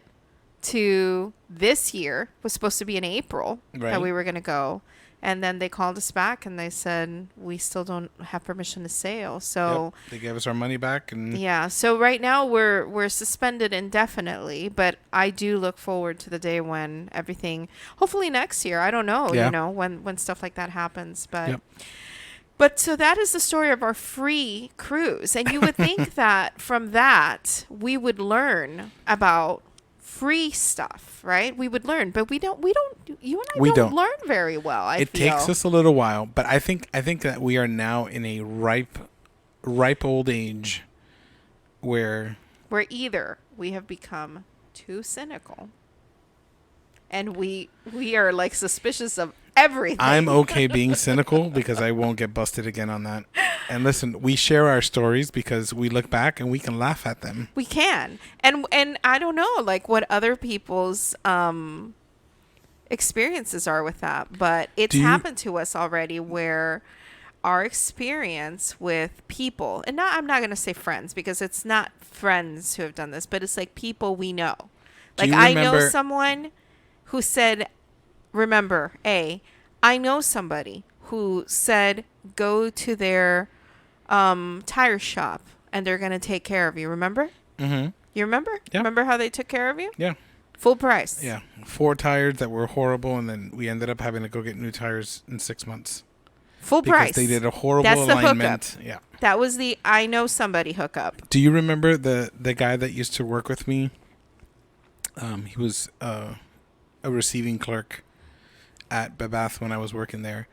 to this year. It was supposed to be in April Right. that we were gonna go, and then they called us back and they said we still don't have permission to sail. So. Yep. They gave us our money back, and Yeah, so right now we're suspended indefinitely, but I do look forward to the day when everything, hopefully next year, I don't know, Yeah. you know, when stuff like that happens, but Yep. but so that is the story of our free cruise, and you would think that from that we would learn about free stuff, right? We would learn, but we don't you and I We don't don't. learn very well. it feel. takes us a little while. But I think that we are now in a ripe old age where Where either we have become too cynical and we are like suspicious of everything. I'm okay being cynical because I won't get busted again on that. And listen, we share our stories because we look back and we can laugh at them. We can. And I don't know like what other people's experiences are with that, but it's happened to us already where our experience with people, and I'm not going to say friends because it's not friends who have done this, but it's like people we know. Like I know someone who said, remember, I know somebody who said go to their tire shop and they're going to take care of you. Remember? Mm-hmm. You remember? Yeah. Remember how they took care of you? Yeah. Full price. Yeah. 4 tires that were horrible, and then we ended up having to go get new tires in 6 months. Full Because price. they did a horrible That's the alignment. hookup. Yeah. That was the I know somebody hookup. Do you remember the guy that used to work with me? He was a receiving clerk at Babath when I was working there.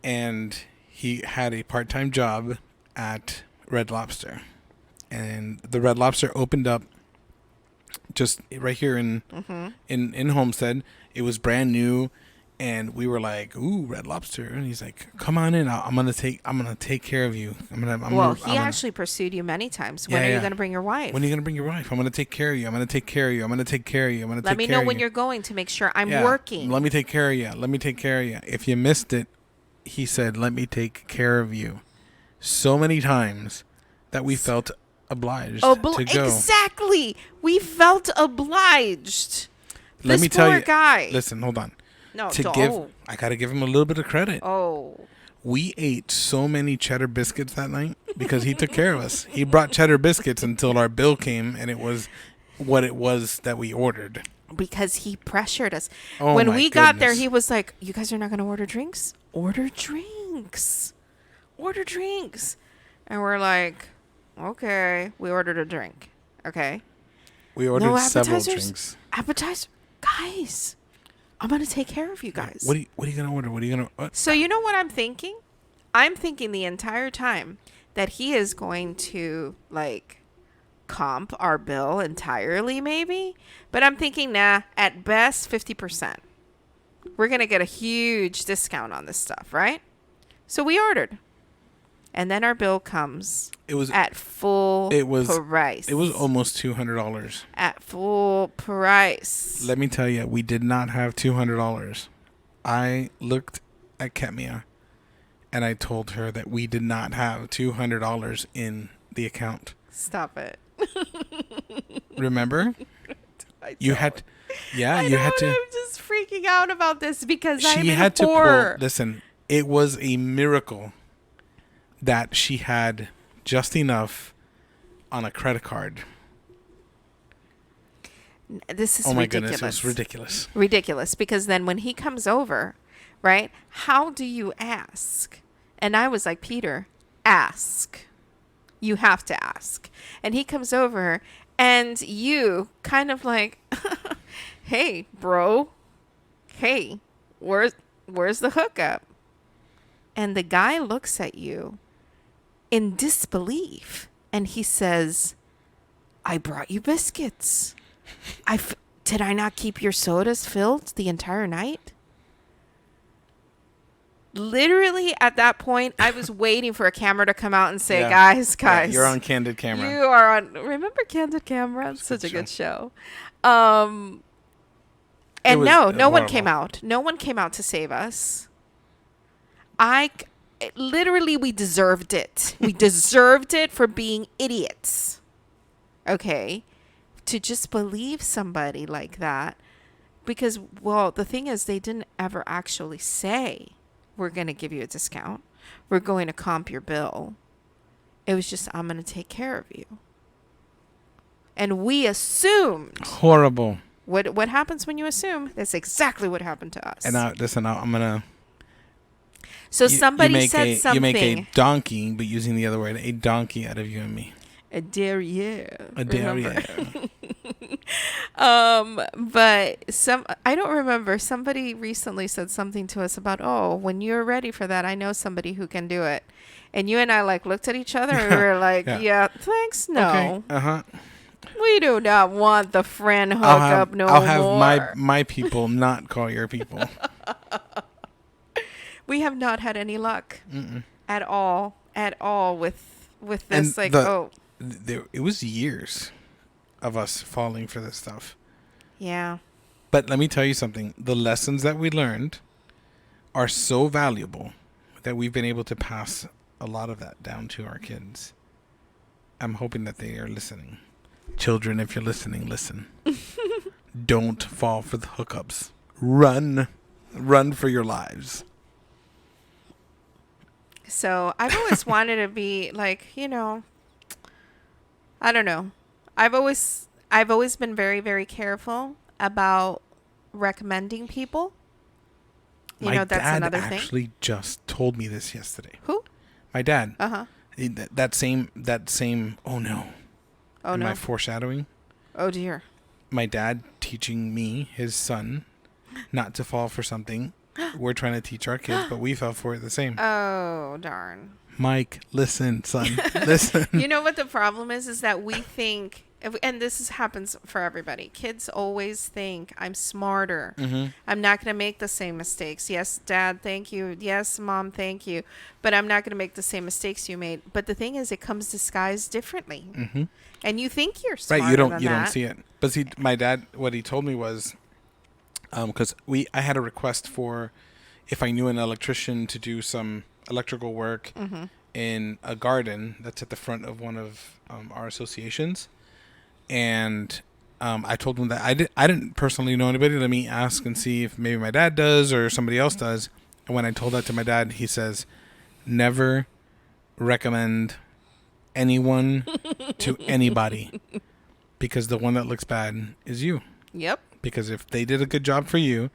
And he had a part-time job at Red Lobster. And the Red Lobster opened up just right here in Homestead. It was brand new. And we were like, "Ooh, Red Lobster!" And he's like, "Come on in. I'm gonna take care of you. He actually pursued you many times. When are you gonna bring your wife? When are you gonna bring your wife? I'm gonna take care of you. I'm gonna take care of you. I'm gonna take care of you. I'm gonna Let me know when you're going to make sure I'm working. Let me take care of you. Let me take care of you. If you missed it, he said, "Let me take care of you." So many times that we felt obliged to go. Exactly. We felt obliged. Let me tell you, guy. Listen, hold on. No, I gotta give him a little bit of credit. Oh. We ate so many cheddar biscuits that night because he took care of us. He brought cheddar biscuits until our bill came, and it was what it was that we ordered. Because he pressured us. Oh, when my we got there, goodness. he was like, "You guys are not going to order drinks? Order drinks. Order drinks." And we're like, "Okay." We ordered a drink. Okay. We ordered several appetizers? drinks. Appetizer. Guys, I'm going to take care of you guys. What are you gonna order? What are you gonna? What? So you know what I'm thinking? I'm thinking the entire time that he is going to like comp our bill entirely, maybe. But I'm thinking, nah, at best 50%. We're gonna get a huge discount on this stuff, right? So we ordered, and then our bill comes. It was at full price. It was almost $200. At full price. Let me tell you, we did not have $200. I looked at Ketmia, and I told her that we did not have $200 in the account. Stop it. Remember? You had, you had to. I'm just freaking out about this because She I'm had poor. to pull. Listen, it was a miracle that she had just enough on a credit card. This is oh my ridiculous. goodness, it was ridiculous. Ridiculous, because then when he comes over, right, how do you ask? And I was like, Peter, ask. You have to ask. And he comes over, and you kind of like, hey, bro, hey, where's the hookup? And the guy looks at you in disbelief, and he says, I brought you biscuits. Did I not keep your sodas filled the entire night? Literally at that point, I was waiting for a camera to come out and say, Yeah. guys, Yeah, guys. you're on candid camera. You are on. Remember Candid Camera? It's such a good show. And was no one horrible. came out. No one came out to save us. Literally, we deserved it. We deserved it for being idiots. Okay. To just believe somebody like that. Because, well, the thing is, they didn't ever actually say, we're going to give you a discount. We're going to comp your bill. It was just, I'm going to take care of you. And we assumed. Horrible. What happens when you assume? That's exactly what happened to us. And now, listen, I'm going to. So somebody said something. You make a donkey, but using the other word, a donkey out of you and me. A derriere. A derriere. But I don't remember. Somebody recently said something to us about, oh, when you're ready for that, I know somebody who can do it. And you and I looked at each other and we were like, yeah, thanks, no. Okay. We do not want the friend hookup no more. I'll have my people not call your people. We have not had any luck at all with this. It was years of us falling for this stuff. Yeah. But let me tell you something. The lessons that we learned are so valuable that we've been able to pass a lot of that down to our kids. I'm hoping that they are listening. Children, if you're listening, listen. Don't fall for the hookups. Run for your lives. So I've always wanted to be like, I don't know. I've always been very, very careful about recommending people. That's another thing. My dad actually just told me this yesterday. Who? My dad. Uh-huh. That same. Oh no. Oh no. Am I foreshadowing? Oh dear. My dad teaching me, his son, not to fall for something. We're trying to teach our kids, but we fell for it the same. Oh darn. Mike, listen, son. Listen. You know what the problem is that we think, and happens for everybody. Kids always think, I'm smarter. Mm-hmm. I'm not going to make the same mistakes. Yes, Dad, thank you. Yes, Mom, thank you. But I'm not going to make the same mistakes you made. But the thing is, it comes disguised differently. Mm-hmm. And you think you're smarter right? You don't that. see it. But see, my dad, what he told me was, because I had a request for if I knew an electrician to do some electrical work in a garden that's at the front of one of our associations, and I told him that I didn't personally know anybody. Let me ask and see if maybe my dad does or somebody else does. And when I told that to my dad, he says, never recommend anyone to anybody, because the one that looks bad is you. Yep. Because if they did a good job for you,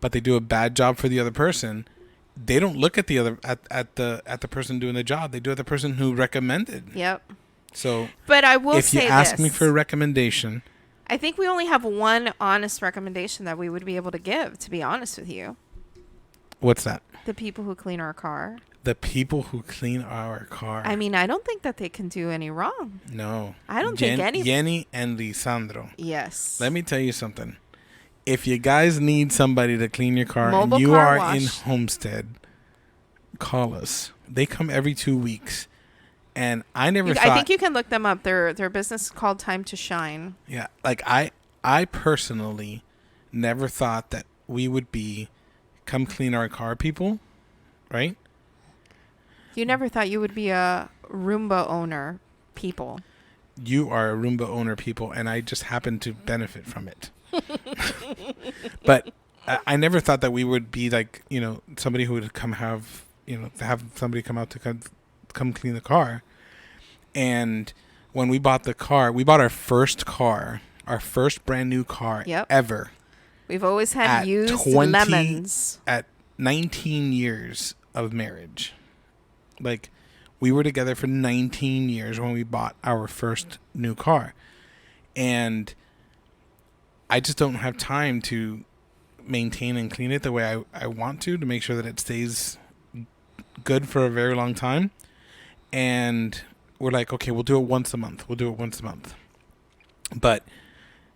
but they do a bad job for the other person, they don't look at the other at the person doing the job. They do at the person who recommended. Yep. So, but I will if say you ask this, me for a recommendation, I think we only have one honest recommendation that we would be able to give. To be honest with you, what's that? The people who clean our car. The people who clean our car. I mean, I don't think that they can do any wrong. No. I don't think any. Yenny and Lisandro. Yes. Let me tell you something. If you guys need somebody to clean your car Mobile and you car are wash. in Homestead, call us. They come every 2 weeks. And I never thought... I think you can look them up. Their business is called Time to Shine. Yeah. Like, I personally never thought that we would be come clean our car people, right? You never thought you would be a Roomba owner people. You are a Roomba owner people, and I just happen to benefit from it. But I never thought that we would be like, somebody who would come have somebody come out to come clean the car. And when we bought the car, we bought our first brand new car ever. We've always had used lemons. At 19 years of marriage. Like, we were together for 19 years when we bought our first new car. And I just don't have time to maintain and clean it the way I want to make sure that it stays good for a very long time. And we're like, okay, we'll do it once a month. But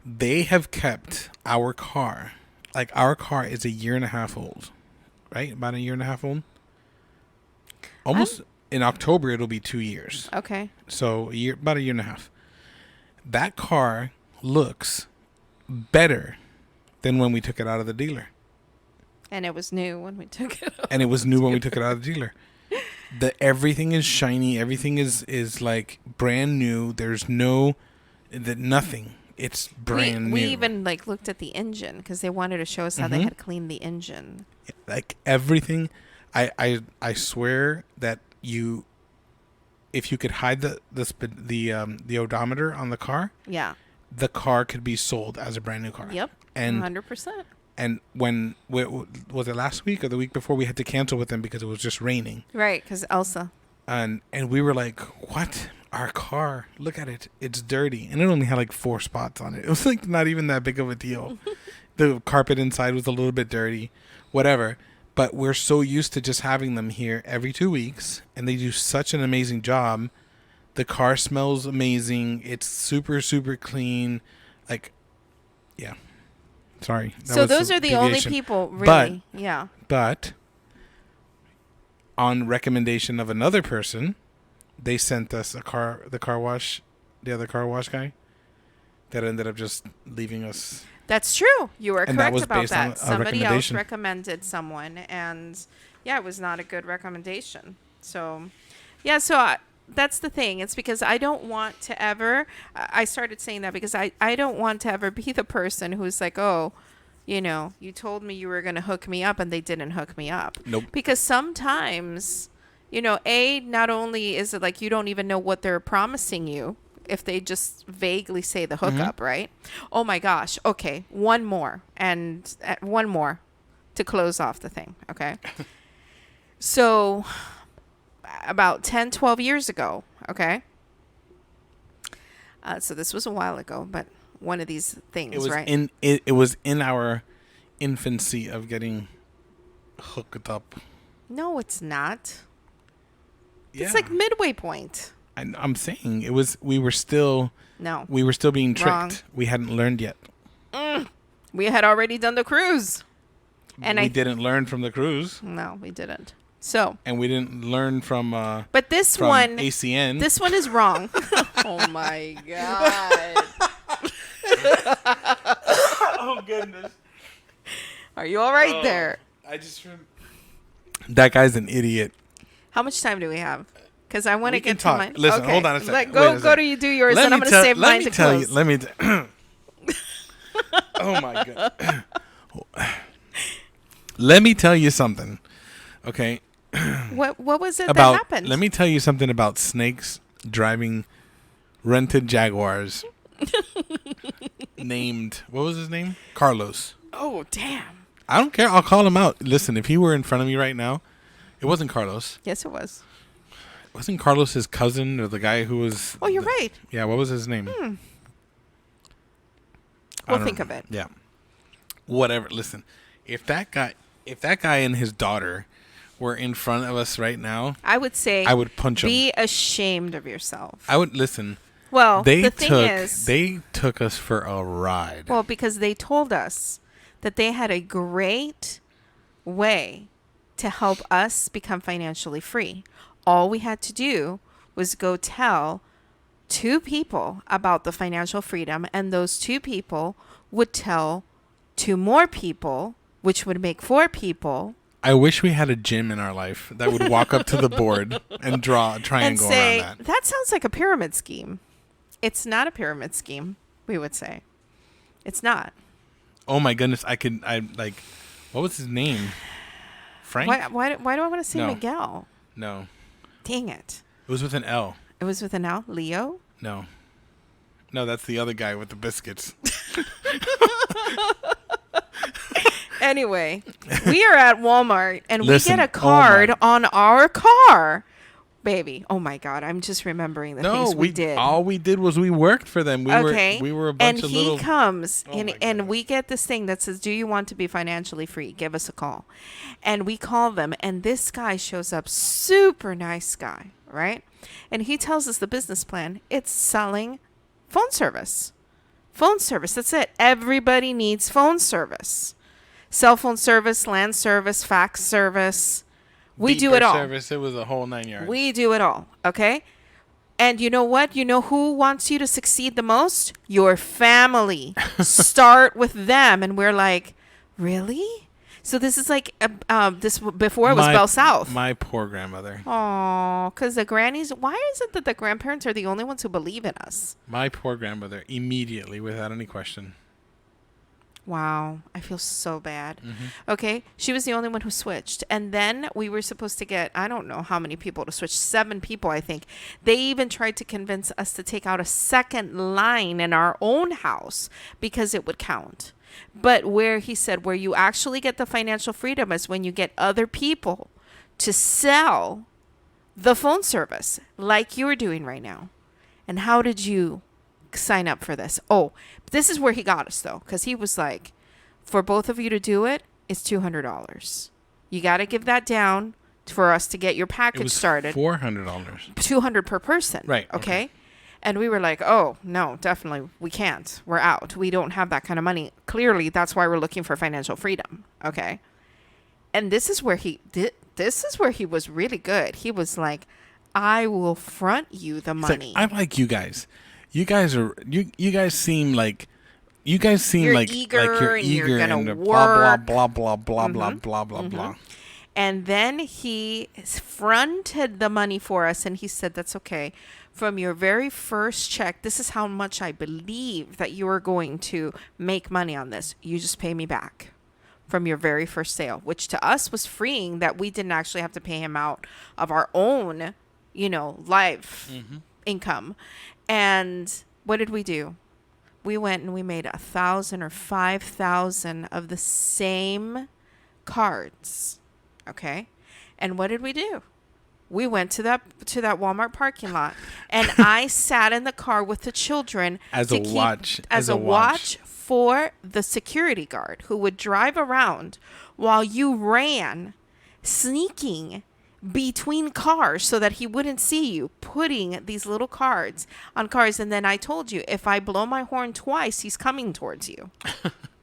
they have kept our car. Like, our car is a year and a half old, right? About a year and a half old. almost in October, it'll be 2 years. Okay. So about a year and a half. That car looks better than when we took it out of the dealer. And it was new when we took it out. And it was new when we took it out of the dealer. Everything is shiny. Everything is like brand new. There's nothing. It's brand new. We even like looked at the engine because they wanted to show us how they had cleaned the engine. Like everything. I swear that if you could hide the odometer on the car, yeah, the car could be sold as a brand new car. Yep, and 100%. And was it last week or the week before, we had to cancel with them because it was just raining. Right, because Elsa. And we were like, what? Our car, look at it. It's dirty. And it only had like 4 spots on it. It was like not even that big of a deal. The carpet inside was a little bit dirty, whatever. But we're so used to just having them here every 2 weeks. And they do such an amazing job. The car smells amazing. It's super, super clean. Like, yeah. Sorry. So those are the only people, really. But on recommendation of another person, they sent us the other car wash guy that ended up just leaving us. That's true. You were correct about that. Somebody else recommended someone, and it was not a good recommendation. So, that's the thing. It's because I don't want to ever, I started saying that because I don't want to ever be the person who's like, oh, you told me you were going to hook me up and they didn't hook me up. Nope. Because sometimes, not only is it like you don't even know what they're promising you if they just vaguely say the hookup, right? Oh my gosh. Okay. One more to close off the thing. Okay. So about 10, 12 years ago, okay? So this was a while ago, but one of these things, it was in our infancy of getting hooked up. No, it's not. Yeah. It's like midway point. I'm saying we were still being tricked. Wrong. We hadn't learned yet. We had already done the cruise. And we didn't learn from the cruise. No, we didn't. So. And we didn't learn from but this one ACN. This one is wrong. Oh my God. Oh goodness. Are you all right there? That guy's an idiot. How much time do we have? Because I want to get to mine. Listen, okay. hold on a second. Go to you do yours, and I'm going to save mine to close. Oh my God. Let me tell you something. Okay. What was it that happened? Let me tell you something about snakes driving rented Jaguars. Named, what was his name? Carlos. Oh, damn. I don't care. I'll call him out. Listen, if he were in front of me right now, it wasn't Carlos. Yes, it was. Wasn't Carlos his cousin or the guy who was... Oh, you're right. Yeah, what was his name? We'll think of it. Yeah. Whatever. Listen, if that guy and his daughter were in front of us right now... I would say... I would punch him. Be ashamed of yourself. I would... Listen... Well, the thing is... They took us for a ride. Well, because they told us that they had a great way to help us become financially free. All we had to do was go tell 2 people about the financial freedom, and those 2 people would tell 2 more people, which would make 4 people. I wish we had a gym in our life that would walk up to the board and draw a triangle and say, around that. That sounds like a pyramid scheme. It's not a pyramid scheme, we would say. It's not. Oh my goodness, what was his name? Frank? Why do I want to say Miguel? No. Dang it. It was with an L. It was with an L? Leo? No, that's the other guy with the biscuits. Anyway, we are at Walmart and we get a card on our car. Baby, oh my God, I'm just remembering the things we did. All we did was we worked for them. We were a bunch of little... And he comes and we get this thing that says, do you want to be financially free? Give us a call. And we call them, and this guy shows up, super nice guy, right? And he tells us the business plan. It's selling phone service. Phone service, that's it. Everybody needs phone service. Cell phone service, land service, fax service, We do Beeper it all. Service. It was a whole 9 yards. We do it all. Okay. And you know what? You know who wants you to succeed the most? Your family. Start with them. And we're like, really? So this is like this before it was Bell South. My poor grandmother. Oh, because the grannies. Why is it that the grandparents are the only ones who believe in us? My poor grandmother, immediately, without any question. Wow, I feel so bad. Mm-hmm. Okay, she was the only one who switched. And then we were supposed to get, I don't know how many people to switch, 7 people, I think. They even tried to convince us to take out a second line in our own house because it would count. But where he said where you actually get the financial freedom is when you get other people to sell the phone service like you're doing right now. And how did you sign up for this? Oh, this is where he got us though, because he was like, for both of you to do it, it's $200. You got to give that down for us to get your package started. $400. $200 per person. Right. Okay. And we were like, oh no, definitely we can't. We're out. We don't have that kind of money. Clearly, that's why we're looking for financial freedom. Okay. And this is where he did. This is where he was really good. He was like, I will front you the money. Like, I like you guys. You guys are you guys seem like you're eager and you're gonna and work. blah blah blah blah blah blah blah blah. And then he fronted the money for us, and he said, that's okay. From your very first check, this is how much I believe that you are going to make money on this. You just pay me back from your very first sale, which to us was freeing, that we didn't actually have to pay him out of our own, life income. And what did we do? We went and we made 1,000 or 5,000 of the same cards. Okay. And what did we do? We went to that Walmart parking lot, and I sat in the car with the children as a watch for the security guard who would drive around while you ran, sneaking between cars so that he wouldn't see you, putting these little cards on cars. And then I told you, if I blow my horn twice, he's coming towards you.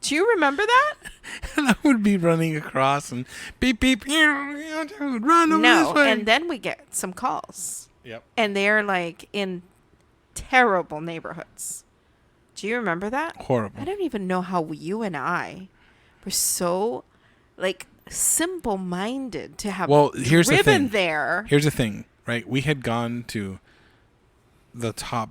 Do you remember that? And I would be running across and beep, beep, run over this way. And then we get some calls. Yep. And they're like in terrible neighborhoods. Do you remember that? Horrible. I don't even know how you and I were so like simple-minded to have here's the thing. there. Here's the thing, right? We had gone to the top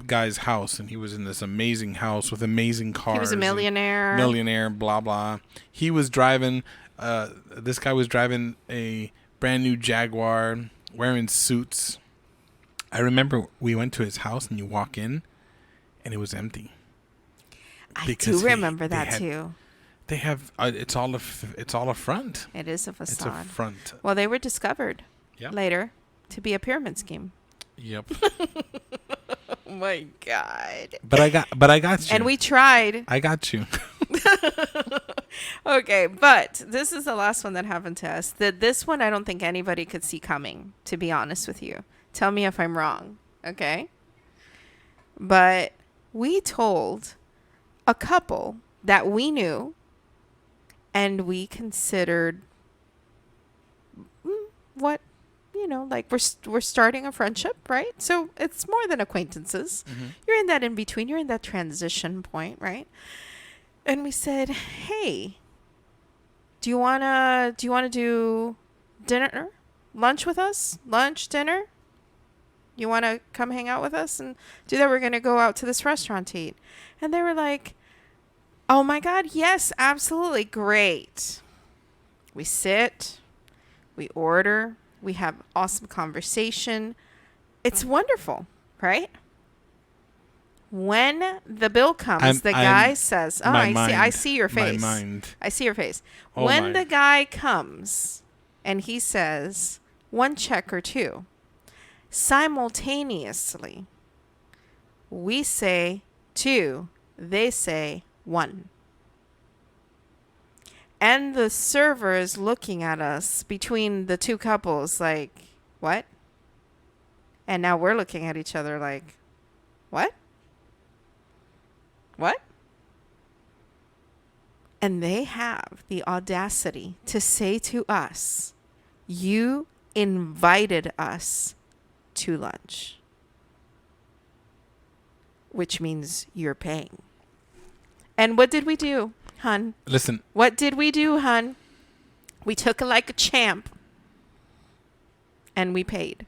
guy's house, and he was in this amazing house with amazing cars. He was a millionaire, blah blah. He was driving. This guy was driving a brand new Jaguar, wearing suits. I remember we went to his house, and you walk in, and it was empty. I do remember that too. They have it's all a front. It is a facade. It's a front. Well, they were discovered Yep. later to be a pyramid scheme. Yep. Oh my God. But I got you. And we tried. I got you. Okay, but this is the last one that happened to us. This one I don't think anybody could see coming, to be honest with you. Tell me if I'm wrong, okay? But we told a couple that we knew and we considered like we're starting a friendship, right? So it's more than acquaintances. Mm-hmm. You're in that in between. You're in that transition point, right? And we said, hey, do you wanna do dinner, lunch with us? Lunch, dinner? You wanna come hang out with us and do that? We're gonna go out to this restaurant to eat. And they were like, oh my God, yes, absolutely, great. We sit, we order, we have awesome conversation. It's wonderful, right? When the bill comes, the guy says, "Oh, I see your face. My mind. I see your face." Oh, when the guy comes and he says, 1 check or 2, simultaneously, we say 2, they say 1. And the server is looking at us between the 2 couples like, what? And now we're looking at each other like, what? What? And they have the audacity to say to us, You invited us to lunch, which means you're paying. And what did we do, hun? Listen, What did we do, hun? We took it like a champ and we paid.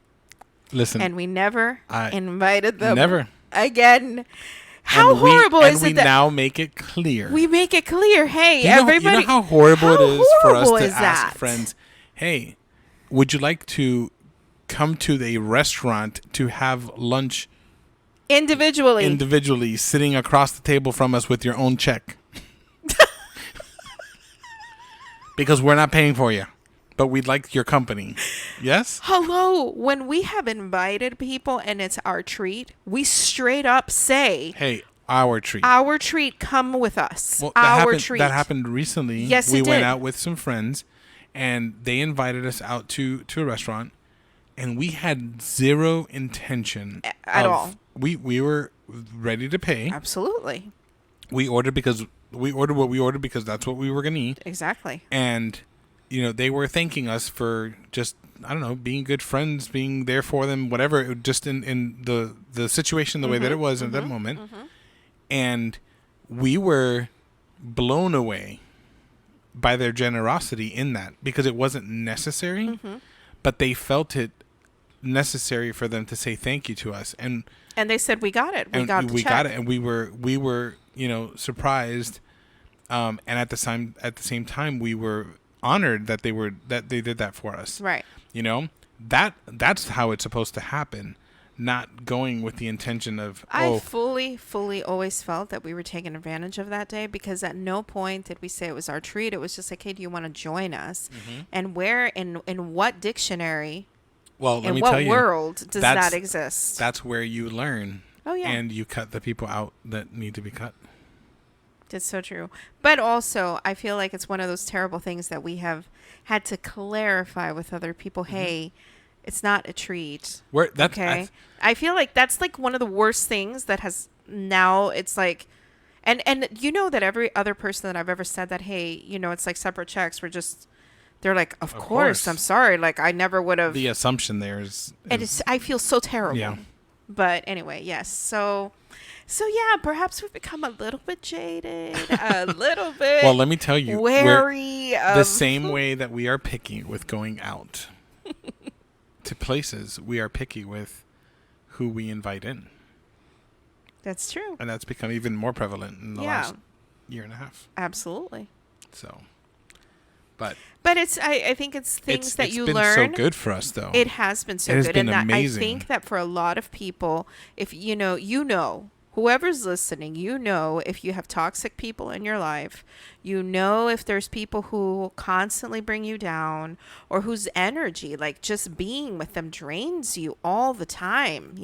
listen. And we never I invited them never. again. How And we- horrible and is we it that now make it clear. we make it clear? Hey, you know, everybody. you know how horrible it is for us horrible to is ask that? friends, hey, would you like to come to a restaurant to have lunch individually. sitting across the table from us with your own check? Because we're not paying for you, but we'd like your company. Yes? Hello, when we have invited people and it's our treat, we straight up say, Hey, our treat. our treat, come with us. Well, Our treat. that happened recently. Yes, we it went did. out with some friends, and they invited us out to a restaurant, and we had zero intention At of- all. We were ready to pay. Absolutely. We ordered what we ordered because that's what we were gonna eat, Exactly. and they were thanking us for just, I don't know, being good friends, being there for them, whatever. Just in the situation, the way that it was at that moment, and we were blown away by their generosity in that, because it wasn't necessary, but they felt it necessary for them to say thank you to us, and And they said, we got it. We got the check. got it, and we were surprised, and at the same time we were honored that they did that for us. Right. That's how it's supposed to happen, not going with the intention of, I fully always felt that we were taking advantage of that day, because at no point did we say it was our treat. It was just like, hey, do you want to join us? And where, in what dictionary, well, let in me what tell you, world does that's- that exist? that's where you learn. Oh, yeah. And you cut the people out that need to be cut. That's so true. But also, I feel like it's one of those terrible things that we have had to clarify with other people. Hey, it's not a treat. Okay. I feel like that's like one of the worst things that has now. It's like, and that every other person that I've ever said that, hey, it's like separate checks. They're like, of course, I'm sorry. Like, I never would have. The assumption there is And I feel so terrible. Yeah. But anyway, yes. So yeah, perhaps we've become a little bit jaded, a little bit. Well, let me tell you, wary of the same way that we are picky with going out to places, we are picky with who we invite in. That's true. And that's become even more prevalent in the last year and a half. Absolutely. So, but it's I think it's things that you learn. It's been so good for us, though. It has been so It has good, been and amazing. I think that for a lot of people, if whoever's listening, if you have toxic people in your life, if there's people who constantly bring you down, or whose energy, like just being with them, drains you all the time.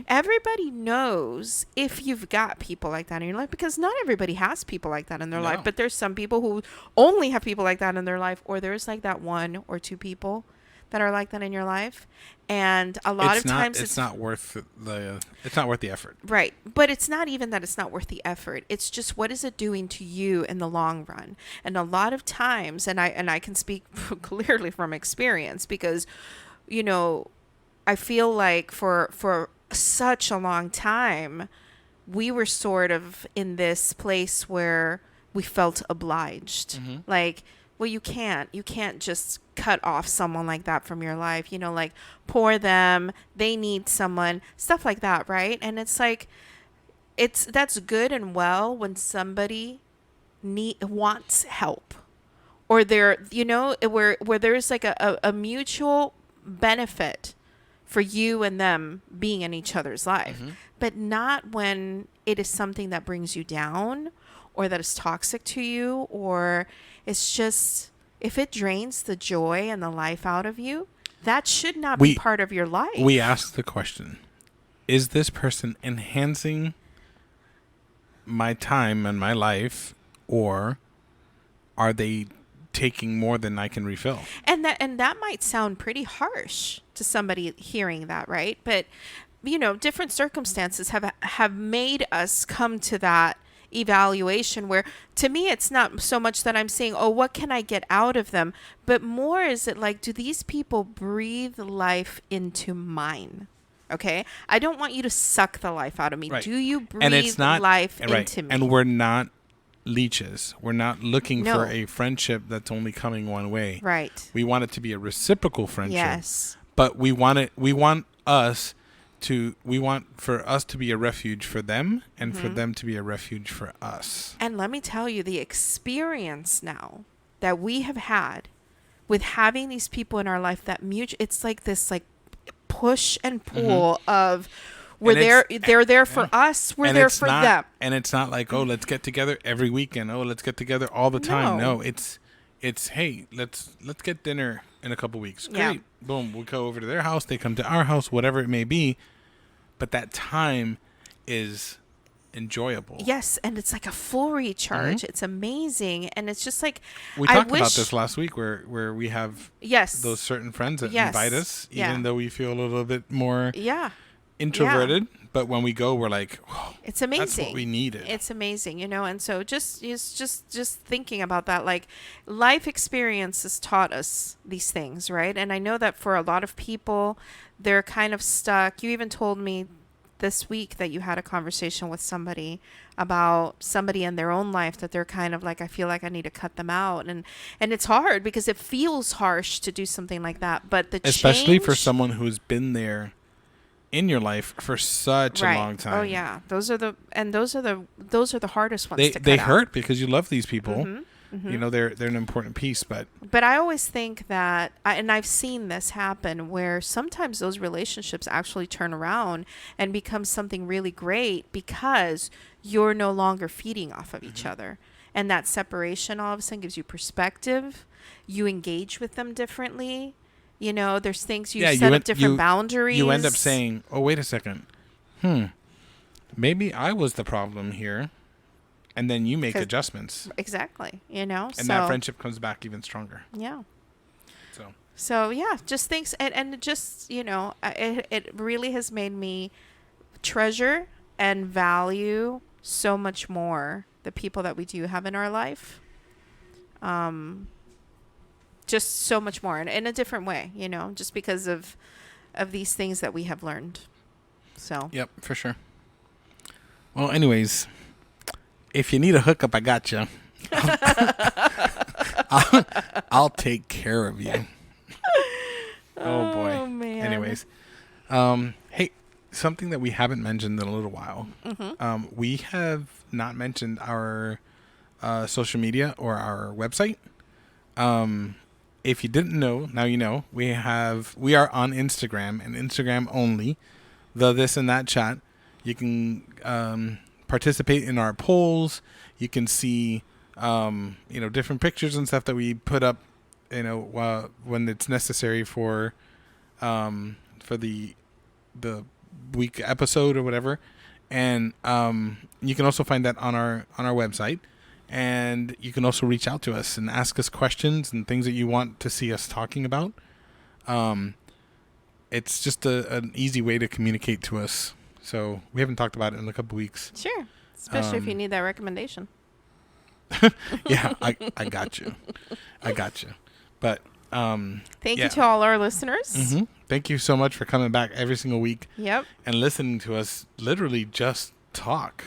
Everybody knows if you've got people like that in your life, because not everybody has people like that in their life, but there's some people who only have people like that in their life, or there's like that one or two people that are like that in your life. And a lot of times it's not worth the effort. Right. But it's not even that it's not worth the effort. It's just, what is it doing to you in the long run? And a lot of times, and I can speak clearly from experience, because, I feel like for such a long time, we were sort of in this place where we felt obliged. Like, well, you can't just cut off someone like that from your life, like pour them, they need someone, stuff like that. Right. And it's like, that's good and well when somebody wants help, or they're, where there's like a mutual benefit for you and them being in each other's life, but not when it is something that brings you down, or that is toxic to you, or it's just, if it drains the joy and the life out of you, that should not be part of your life. We asked the question, is this person enhancing my time and my life, or are they taking more than I can refill? And that might sound pretty harsh to somebody hearing that, right? But different circumstances have made us come to that evaluation where, to me, it's not so much that I'm saying, oh, what can I get out of them? But more is it like, do these people breathe life into mine? Okay. I don't want you to suck the life out of me. Right. Do you breathe And it's not life right. into me? And we're not leeches. We're not looking No. for a friendship that's only coming one way. Right. We want it to be a reciprocal friendship. Yes. But we want for us to be a refuge for them and for them to be a refuge for us. And let me tell you, the experience now that we have had with having these people in our life, that it's like this like push and pull of they're there for us, we're there for them. And it's not like, oh, let's get together every weekend. Oh, let's get together all the time. No, it's hey, let's get dinner in a couple weeks. Great. Yeah. Boom, we'll go over to their house, they come to our house, whatever it may be. But that time is enjoyable. Yes, and it's like a full recharge. It's amazing, and it's just like we talked about this last week, where we have those certain friends that invite us, even though we feel a little bit more introverted. But when we go, we're like, whoa, it's amazing. That's what we needed. It's amazing, And so just thinking about that, like life experience has taught us these things, right? And I know that for a lot of people, they're kind of stuck. You even told me this week that you had a conversation with somebody about somebody in their own life that they're kind of like, I feel like I need to cut them out. And it's hard because it feels harsh to do something like that. But especially for someone who's been there in your life for such a long time. Oh yeah. Those are the hardest ones to cut They out. hurt because you love these people. They're an important piece, but I always think that, and I've seen this happen, where sometimes those relationships actually turn around and become something really great because you're no longer feeding off of each other. And that separation all of a sudden gives you perspective. You engage with them differently. There's things you set up different boundaries. You end up saying, oh, wait a second. Maybe I was the problem here. And then you make adjustments. Exactly. And that friendship comes back even stronger. Yeah. So yeah, just things. And just, it really has made me treasure and value so much more the people that we do have in our life. Just so much more in a different way, just because of these things that we have learned. So. Yep, for sure. Well, anyways, if you need a hookup, I got you. I'll take care of you. Oh boy. Oh man. Anyways, hey, something that we haven't mentioned in a little while. We have not mentioned our social media or our website. If you didn't know, now you know. We are on Instagram and Instagram only. The This and That Chat. You can participate in our polls. You can see different pictures and stuff that we put up when it's necessary for the week episode or whatever. And you can also find that on our website. And you can also reach out to us and ask us questions and things that you want to see us talking about. It's just an easy way to communicate to us. So we haven't talked about it in a couple weeks. Sure. Especially if you need that recommendation. Yeah, I got you. But thank you to all our listeners. Thank you so much for coming back every single week. Yep. And listening to us literally just talk.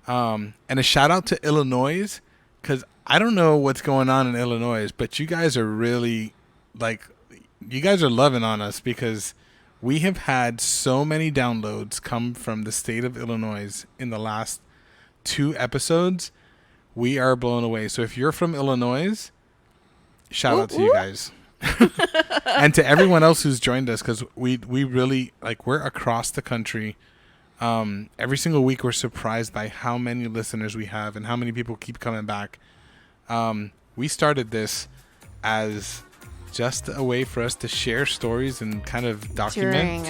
And a shout out to Illinois, because I don't know what's going on in Illinois, but you guys are really you guys are loving on us, because we have had so many downloads come from the state of Illinois in the last 2 episodes. We are blown away. So if you're from Illinois, shout out to you guys. And to everyone else who's joined us, because we really, we're across the country. Every single week we're surprised by how many listeners we have and how many people keep coming back. We started this as just a way for us to share stories and kind of document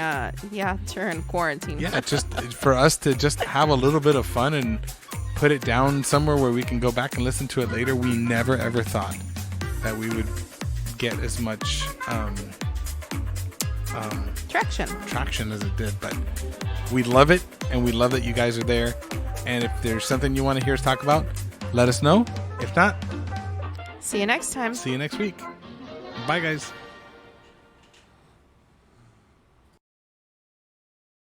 during quarantine. Yeah, just for us to just have a little bit of fun and put it down somewhere where we can go back and listen to it later. We never ever thought that we would get as much traction as it did, but we love it, and we love that you guys are there. And if there's something you want to hear us talk about, let us know. If not, See you next time. see you next week. Bye, guys.